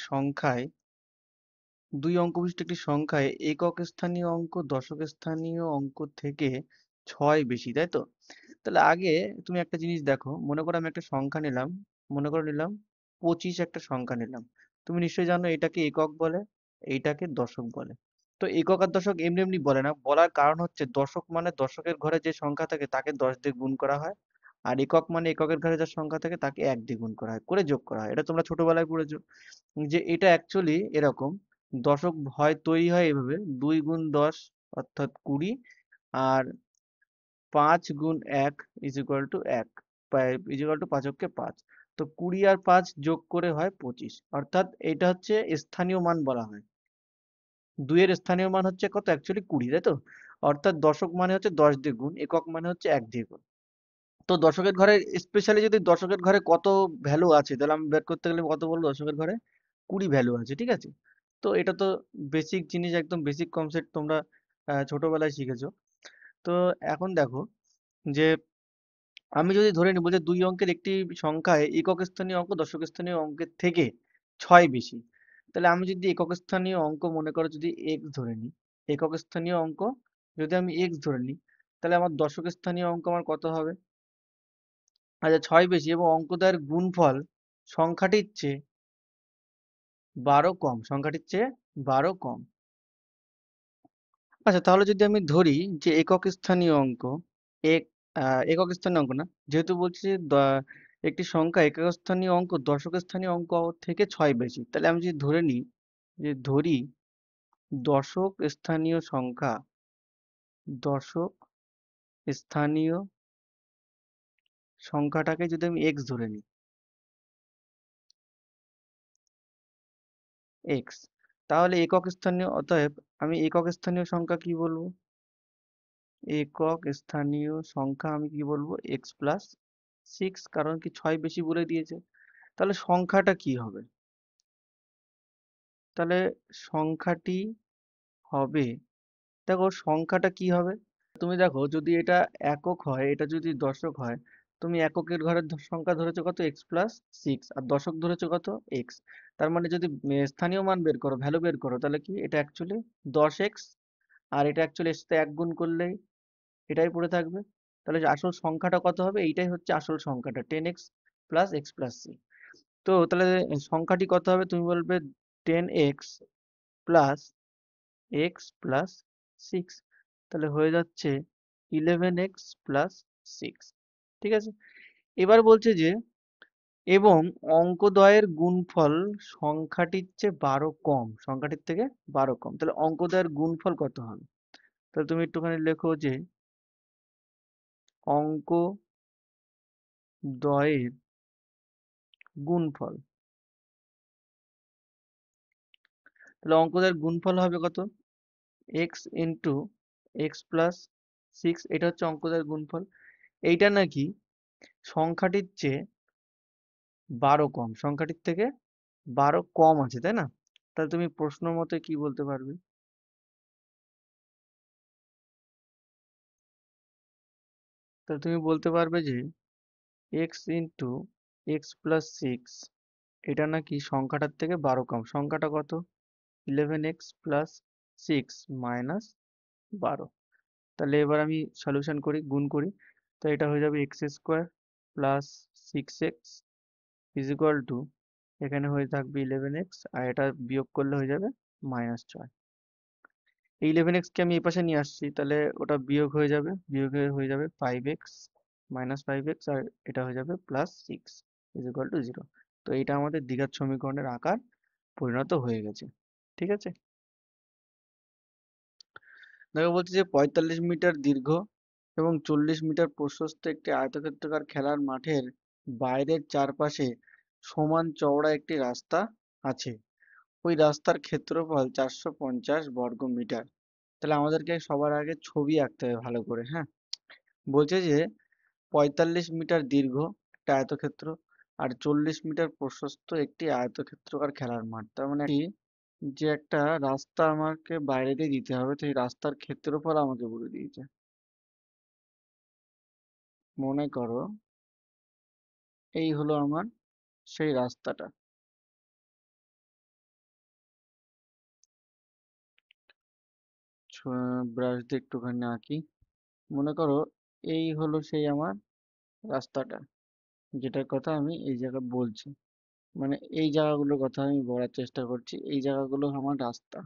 সংখ্যায় একক স্থানীয় অঙ্ক দশক স্থানীয় অঙ্ক থেকে 6 বেশি, তাই তো? তাহলে আগে তুমি একটা জিনিস দেখো, মনে করো আমি একটা সংখ্যা নিলাম, মনে করে নিলাম 25 একটা সংখ্যা নিলাম। তুমি নিশ্চয়ই জানো এটাকে একক বলে, এইটাকে দশক বলে। তো একক আর দশক এমনি এমনি বলে না, বলার কারণ হচ্ছে দশক মানে দশকের ঘরে যে সংখ্যা থাকে তাকে 10 দিয়ে গুণ করা হয়, আর একক মানে এককের ঘরে যে সংখ্যা থাকে তাকে 1 দিয়ে গুণ করা হয়, করে যোগ করা হয়। এটা তোমরা ছোটবেলায় পড়েছো যে এটা অ্যাকচুয়ালি এরকম। দশক হয় তৈরি হয় এভাবে: 2 গুণ 10 অর্থাৎ 20, আর 5 গুণ 1 is equal two 1, is equal two 5 তো 20 আর 5 যোগ করে হয় 25, অর্থাৎ এটা হচ্ছে স্থানীয় মান বলা হয়। 2 এর স্থানীয় মান হচ্ছে কত, অ্যাকচুয়ালি 20, তাই তো? অর্থাৎ দশক মানে হচ্ছে 10 দিয়ে গুণ, একক মানে হচ্ছে 1 দিয়ে গুণ। তো দশকের ঘরে, স্পেশালি যদি দশকের ঘরে কত ভ্যালু আছে, তাহলে আমি বের করতে গেলে কত বলবো, দশকের ঘরে 20 ভ্যালু আছে, ঠিক আছে? তো এটা তো বেসিক জিনিস, একদম বেসিক কনসেপ্ট, তোমরা ছোটবেলায় শিখেছো। তো এখন দেখো যে আমি যদি ধরে নিব যে দুই অঙ্কের একটি সংখ্যায় একক স্থানীয় অঙ্ক দশক স্থানীয় অঙ্কের থেকে 6 বেশি, তাহলে আমি যদি একক স্থানীয় অঙ্ক মনে করো যদি এক্স ধরে নিই, একক স্থানীয় অঙ্ক যদি আমি এক্স ধরে নিই, তাহলে আমার দশক স্থানীয় অঙ্ক আমার কত হবে? আচ্ছা, 6 বেশি এবং অঙ্কটার গুণফল সংখ্যাটির চেয়ে 12 কম, সংখ্যাটির চেয়ে 12 কম। আচ্ছা, তাহলে যদি আমি ধরি যে একক স্থানীয় অঙ্ক, এক একক স্থানীয় অঙ্ক না, যেহেতু বলছি যে একটি সংখ্যা একক স্থানীয় অঙ্ক দশক স্থানীয় অঙ্ক থেকে 6 বেশি, তাহলে আমি যদি ধরে নিই যে ধরি দশক স্থানীয় সংখ্যা, দশক স্থানীয় সংখ্যাটাকে যদি আমি এক্স ধরে নিই, এক্স, তাহলে একক স্থানীয়, অতএব আমি একক স্থানীয় সংখ্যা কি বলবো? একক স্থানীয় সংখ্যা আমি কি বলবো? এক্স প্লাস 6, কারণ কি 6 বেশি বলে দিয়েছে। তাহলে সংখ্যাটা কি হবে? তাহলে সংখ্যাটি হবে, দেখো সংখ্যাটা কি হবে, তুমি দেখো যদি এটা একক হয়, এটা যদি দশক হয়, তুমি এককের ঘরের সংখ্যা ধরেছো কত, এক্স প্লাস 6, আর দশক ধরেছো কত, এক্স। তার মানে যদি স্থানীয় মান বের করো, ভ্যালু বের করো, তাহলে কি এটা অ্যাকচুয়ালি 10x, আর এটা অ্যাকচুয়ালি এর সাথে 1 গুণ করলেই এটাই পড়ে থাকবে। তাহলে যে আসল সংখ্যাটা কত হবে, এইটাই হচ্ছে আসল সংখ্যাটা, 10x plus X plus C. তো তাহলে সংখ্যাটি কত হবে, তুমি বলবে 10x প্লাস এক্স প্লাস 6, তাহলে হয়ে যাচ্ছে 11x প্লাস 6, ঠিক আছে? এবার বলছে যে এবং অঙ্কদ্বয়ের গুণফল সংখ্যাটির চেয়ে 12 কম, সংখ্যাটির থেকে 12 কম, তাহলে অঙ্কদ্বয়ের গুণফল কত হবে? তাহলে তুমি একটুখানি লেখো যে অঙ্কদ্বয়ের গুণফল, তাহলে অঙ্কদ্বয়ের গুণফল হবে কত? এক্স ইন্টু এক্স প্লাস 6, এটা হচ্ছে অঙ্কদ্বয়ের গুণফল। এইটা নাকি সংখ্যাটির চেয়ে 12 কম, সংখ্যাটির থেকে 12 কম আছে, তাই না? তাহলে তুমি প্রশ্ন মতে কি বলতে পারবে? তাহলে তুমি বলতে পারবে যে এক্স ইন্টু এক্স প্লাস 6, এটা নাকি সংখ্যাটার থেকে 12 কম। সংখ্যাটা কত? 11x plus 6 minus 12। তাহলে এবার আমি সলিউশন করি, গুণ করি। তো এটা হয়ে যাবে x square plus 6x is equal two, এখানে হয়ে থাকবে 11x, আর এটা বিয়োগ করলে হয়ে যাবে -6। এই 11x কে আমি এই পাশে নিয়ে আসছি, তাহলে ওটা বিয়োগ হয়ে যাবে, বিয়োগ হয়ে যাবে 5x, -5x, আর এটা হয়ে যাবে +6 ইজ ইকুয়াল টু 0। তো এইটা আমাদের দ্বিঘাত সমীকরণের আকার পরিণত হয়ে গেছে, ঠিক আছে? দেখো বলছে যে 45 মিটার দীর্ঘ এবং 40 মিটার প্রশস্ত একটি আয়তক্ষেত্রাকার খেলার মাঠের বাইরের চারপাশে সমান চওড়া একটি রাস্তা আছে। ওই রাস্তার ক্ষেত্রফল 450 বর্গ মিটার। তাহলে আমাদেরকে সবার আগে ছবি আঁকতে হবে ভালো করে, হ্যাঁ? বলছে যে 45 মিটার দীর্ঘ একটা আয়তক্ষেত্র আর 40 মিটার প্রশস্ত একটি আয়তক্ষেত্রাকার খেলার মাঠ, তার মানে কি, যে একটা রাস্তা আমাকে বাইরে দিয়ে দিতে হবে, তো এই রাস্তার ক্ষেত্রফল আমাকে বলে দিয়েছে। মনে করো এই হলো আমার সেই রাস্তাটা, ব্রাশ দিয়ে একটুখানি আঁকি। মনে করো এই হলো সেই আমার রাস্তাটা, যেটার কথা আমি এই জায়গায় বলছি। মানে এই জায়গাগুলোর কথা আমি বলার চেষ্টা করছি, এই জায়গাগুলো আমার রাস্তা,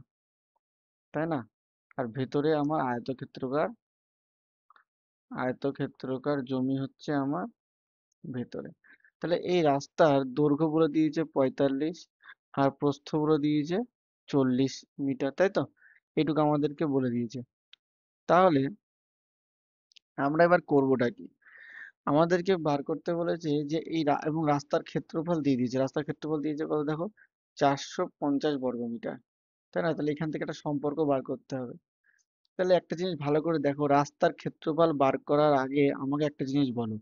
তাই না? আর ভেতরে আমার আয়তক্ষেত্রকার জমি হচ্ছে আমার ভেতরে। তাহলে এই রাস্তার দৈর্ঘ্য বলে দিয়েছে 45, আর প্রস্থ বলে দিয়েছে 40 মিটার, তাই তো? এইটুকু আমাদেরকে বলে দিয়েছে। তাহলে আমরা এবার করবোটা কি? আমাদেরকে বার করতে বলেছে যে এবং রাস্তার ক্ষেত্রফল দিয়ে দিয়েছে, রাস্তার ক্ষেত্রফল দিয়েছে কত দেখো, 450 বর্গমিটার, তাই না? তাহলে এখান থেকে একটা সম্পর্ক বার করতে হবে। তাহলে একটা জিনিস ভালো করে দেখো, রাস্তার ক্ষেত্রফল বার করার আগে আমাকে একটা জিনিস বলো।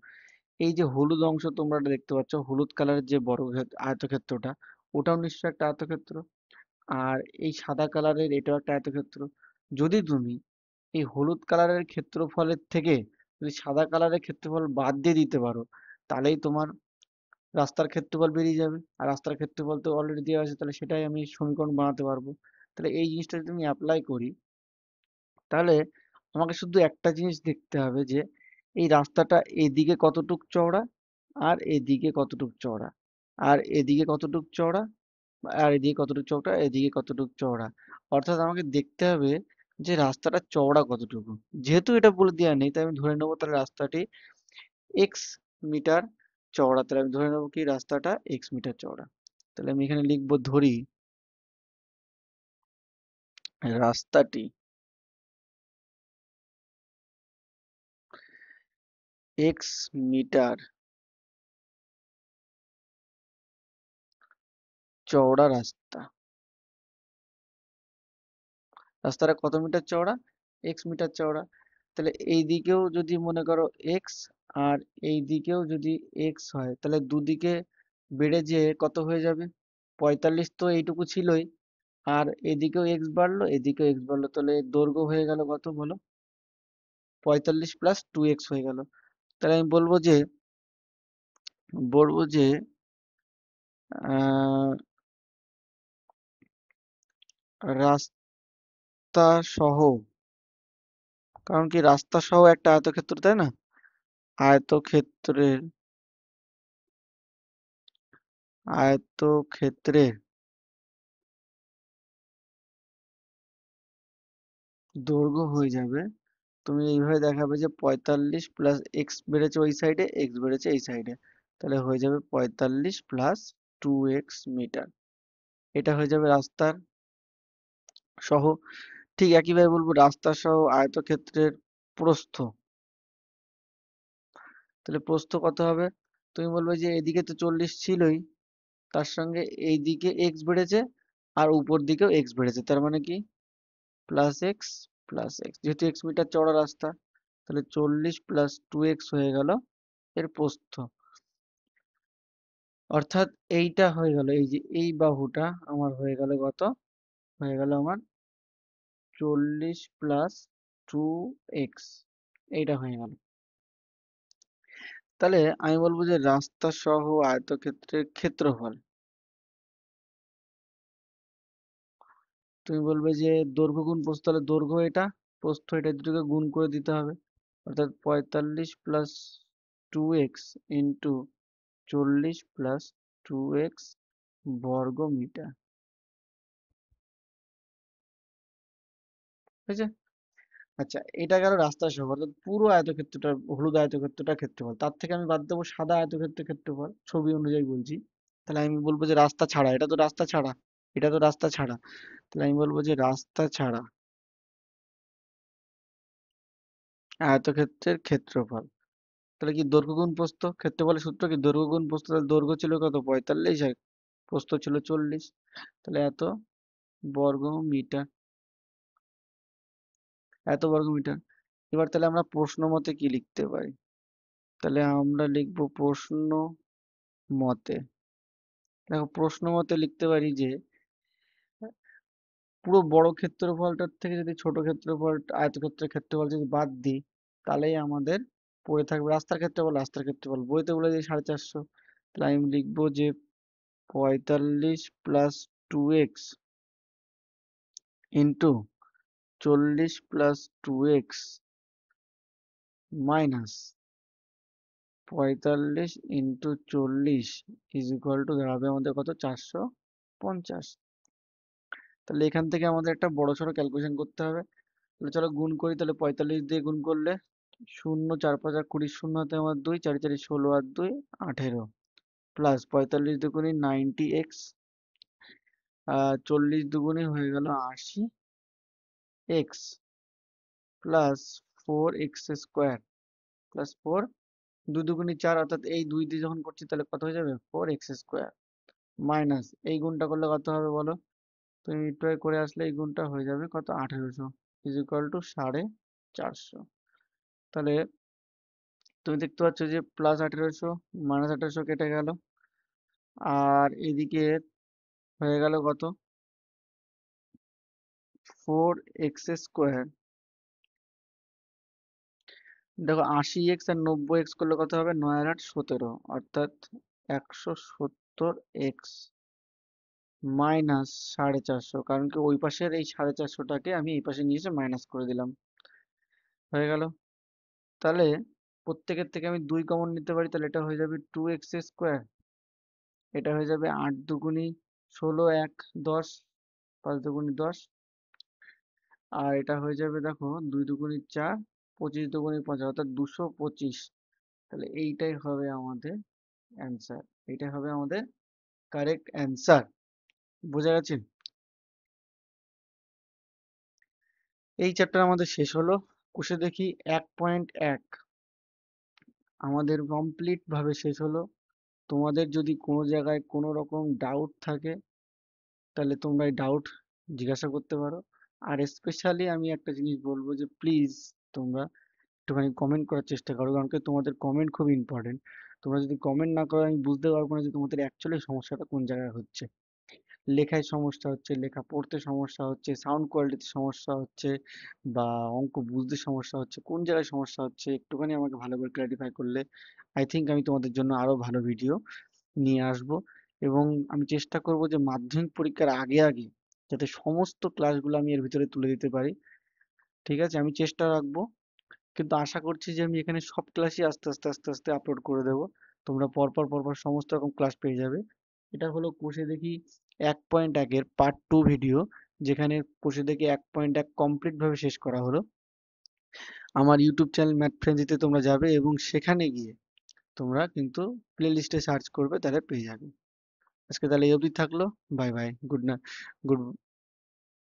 এই যে হলুদ অংশ তোমরা দেখতে পাচ্ছ, হলুদ কালারের যে বড় আয়তক্ষেত্রটা, ওটাও নিশ্চয়ই একটা আয়তক্ষেত্র। আর এই সাদা কালারের এটাও একটা আয়তক্ষেত্র। যদি তুমি এই হলুদ কালারের ক্ষেত্রফলের থেকে যদি সাদা কালারের ক্ষেত্রফল বাদ দিয়ে দিতে পারো, তাহলেই তোমার রাস্তার ক্ষেত্রফল বেরিয়ে যাবে। আর রাস্তার ক্ষেত্রফল তো অলরেডি দেওয়া আছে, তাহলে সেটাই আমি সমীকরণ বানাতে পারবো। তাহলে এই জিনিসটা যদি আমি অ্যাপ্লাই করি, তাহলে আমাকে শুধু একটা জিনিস দেখতে হবে যে এই রাস্তাটা এদিকে কতটুক চওড়া, আর এদিকে কতটুক চওড়া, আর এদিকে কতটুক চওড়া, আর এদিকে কতটুক চওড়া, এদিকে কতটুক চওড়া। অর্থাৎ আমাকে দেখতে হবে যে রাস্তাটা চওড়া কতটুকু। যেহেতু এটা বলে দেওয়া নেই, তাই আমি ধরে নেবো তাহলে রাস্তাটি এক্স মিটার চওড়া। তাহলে আমি ধরে নেবো কি রাস্তাটা এক্স মিটার চওড়া। তাহলে আমি এখানে লিখবো, ধরি রাস্তাটি এক্স মিটার চওড়া রাস্তা। রাস্তাটা কত মিটার চওড়া? এক্স মিটার চওড়া। তাহলে এই দিকেও যদি মনে করো এক্স, আর এই দিকেও যদি এক্স হয়, তাহলে দুদিকে বেড়ে যে কত হয়ে যাবে? 45 তো এইটুকু ছিলই, আর এদিকেও এক্স বাড়লো, এদিকেও এক্স বাড়লো, তাহলে দৈর্ঘ্য হয়ে গেল কত বলো? 45 প্লাস 2x হয়ে গেল। তাহলে আমি বলবো যে আহ, রাস্তা সহ, কারণ কি রাস্তা সহ একটা আয়তক্ষেত্র, তাই না? আয়তক্ষেত্রের আয়তক্ষেত্রের দৈর্ঘ্য হয়ে যাবে, তুমি এইভাবে দেখাবে যে 45 প্লাস এক্স বেড়েছে ওই সাইডে, এক্স বেড়েছে এই সাইডে, তাহলে হয়ে যাবে 45 প্লাস 2x মিটার। এটা হয়ে যাবে রাস্তার সহ। ঠিক একইভাবে বলবো রাস্তা সহ আয়তক্ষেত্রের প্রস্থ। তাহলে প্রস্থ কত হবে? তুমি বলবে যে এদিকে তো 40 ছিলই, তার সঙ্গে এই দিকে এক্স বেড়েছে, আর উপর দিকেও এক্স বেড়েছে, তার মানে কি প্লাস এক্স, যেহেতু এক্স মিটার চওড়া রাস্তা, তাহলে 40 প্লাস 2x হয়ে গেল এর প্রস্থ। অর্থাৎ এইটা হয়ে গেল, এই যে এই বাহুটা আমার হয়ে গেল কত? হয়ে গেল আমার 40 প্লাস 2x, এইটা হয়ে গেল। তাহলে আমি বলবো যে রাস্তা সহ আয়তক্ষেত্রের ক্ষেত্রফল, তুমি বলবে যে দৈর্ঘ্য গুণ প্রস্থ, তাহলে দৈর্ঘ্য এটা, প্রস্থ এটা, দুটোকে গুণ করে দিতে হবে। অর্থাৎ 45 plus 2x into 40 plus 2x বর্গ মিটার, হয়েছে? আচ্ছা, এটা গেল রাস্তা সহ, অর্থাৎ পুরো আয়তক্ষেত্রটা, হলুদ আয়তক্ষেত্রটা ক্ষেত্রফল। তার থেকে আমি বাদ দেবো সাদা আয়তক্ষেত্রের ক্ষেত্রফল, ছবি অনুযায়ী বলছি। তাহলে আমি বলবো যে রাস্তা ছাড়া, এটা তো রাস্তা ছাড়া, এটা তো রাস্তা ছাড়া, তাহলে আমি বলবো যে রাস্তা ছাড়া আয়তক্ষেত্রের ক্ষেত্রফল। তাহলে কি দৈর্ঘ্য গুণ প্রস্থ, ক্ষেত্রফলের সূত্র কি দৈর্ঘ্য গুণ প্রস্থ। তাহলে দৈর্ঘ্য ছিল কত? 45, আর প্রস্থ ছিল 40, তাহলে বর্গ মিটার এত বর্গ মিটার। এবার তাহলে আমরা প্রশ্ন মতে কি লিখতে পারি? তাহলে আমরা লিখবো প্রশ্ন মতে, দেখো প্রশ্ন মতে লিখতে পারি যে পুরো বড় ক্ষেত্রফলটার থেকে যদি ছোট ক্ষেত্রফল, আয়তক্ষেত্রের ক্ষেত্রফল যদি বাদ দিই, তাহলেই আমাদের পড়ে থাকবে রাস্তার ক্ষেত্রফল। রাস্তার ক্ষেত্রফল বইতে বলে যে 450, তাহলে আমি লিখবো যে 45 plus 2x into 40 plus 2x minus 45 into 40 is equal two দাঁড়াবে আমাদের কত, 450। তাহলে এখান থেকে আমাদের একটা বড়সড় ক্যালকুলেশন করতে হবে। তাহলে চলো গুণ করি। তাহলে 45 দিয়ে গুণ করলে শূন্য, 4 5 আর 20, শূন্য হাতে আমার 2, 4 4 16 আর 2 18, প্লাস 45 দুগুণি 90x, 40 দুগুণি হয়ে গেল 80x, plus 4x square, plus 4, 2 দুগুণি 4, অর্থাৎ এই 2 দিয়ে যখন করছি তাহলে কত হয়ে যাবে, 4x স্কোয়ার, মাইনাস এই গুণটা করলে কত হবে বলো, তুমি একটু করে আসলে এই গুণটা হয়ে যাবে কত, 1800 ইজ ইকুয়াল টু 450। তাহলে তুমি দেখতে পাচ্ছ যে প্লাস 1800 মাইনাস 1800 কেটে গেল, আর এদিকে হয়ে গেল কত, 4x স্কোয়ার। দেখো 80x আর 90x করলে কত হবে, 9 আর 8 17, অর্থাৎ 170x মাইনাস 450, কারণ কি ওই পাশের এই 450টাকে আমি এই পাশে নিয়ে এসে মাইনাস করে দিলাম, হয়ে গেল। তাহলে প্রত্যেকের থেকে আমি 2 কমন নিতে পারি, তাহলে এটা হয়ে যাবে 2x স্কোয়ার, এটা হয়ে যাবে 8 দুগুণি 16, 1 10, 5 দুগুণি 10, আর এটা হয়ে যাবে দেখো 2 দুগুণি 4, 25 দুগুণি 50, অর্থাৎ 225। তাহলে এইটাই হবে আমাদের অ্যান্সার, এইটাই হবে আমাদের কারেক্ট অ্যান্সার। বোঝা গেছে? এই চ্যাপ্টার আমাদের শেষ হলো। কষে দেখি 1.1 আমাদের কমপ্লিট ভাবে শেষ হলো। তোমাদের যদি কোনো জায়গায় কোনো রকম ডাউট থাকে তাহলে তোমরা এই ডাউট জিজ্ঞাসা করতে পারো। আর স্পেশালি আমি একটা জিনিস বলবো যে প্লিজ তোমরা একটুখানি কমেন্ট করার চেষ্টা করো, কারণ কি তোমাদের কমেন্ট খুব ইম্পর্টেন্ট। তোমরা যদি কমেন্ট না করো আমি বুঝতে পারবো না যে তোমাদের অ্যাকচুয়ালি সমস্যাটা কোন জায়গায় হচ্ছে। লেখায় সমস্যা হচ্ছে, লেখা পড়তে সমস্যা হচ্ছে, সাউন্ড কোয়ালিটিতে সমস্যা হচ্ছে, বা অঙ্ক বুঝতে সমস্যা হচ্ছে, কোন জায়গায় সমস্যা হচ্ছে একটুখানি আমাকে ভালো করে ক্লারিফাই করলে আই থিঙ্ক আমি তোমাদের জন্য আরো ভালো ভিডিও নিয়ে আসব। এবং আমি চেষ্টা করব যে মাধ্যমিক পরীক্ষার আগে আগে যাতে সমস্ত ক্লাসগুলো আমি এর ভিতরে তুলে দিতে পারি। ঠিক আছে, আমি চেষ্টা রাখবো, কিন্তু আশা করছি যে আমি এখানে সব ক্লাসই আস্তে আস্তে আস্তে আস্তে আপলোড করে দেবো। তোমরা পরপর পরপর সমস্ত রকম ক্লাস পেয়ে যাবে। এটা হলো কোষে দেখি 1.1 এর পার্ট 2 ভিডিও, যেখানে কোষে দেখি 1.1 কমপ্লিট ভাবে শেষ করা হলো। আমার ইউটিউব চ্যানেল ম্যাথ ফ্রেন্ডজিতে তোমরা যাবে এবং সেখানে গিয়ে তোমরা কিন্তু প্লে লিস্টে সার্চ করবে, তাহলে পেয়ে যাবে। আজকে তাহলে এই অবধি থাকলো। বাই বাই, গুড না, গুড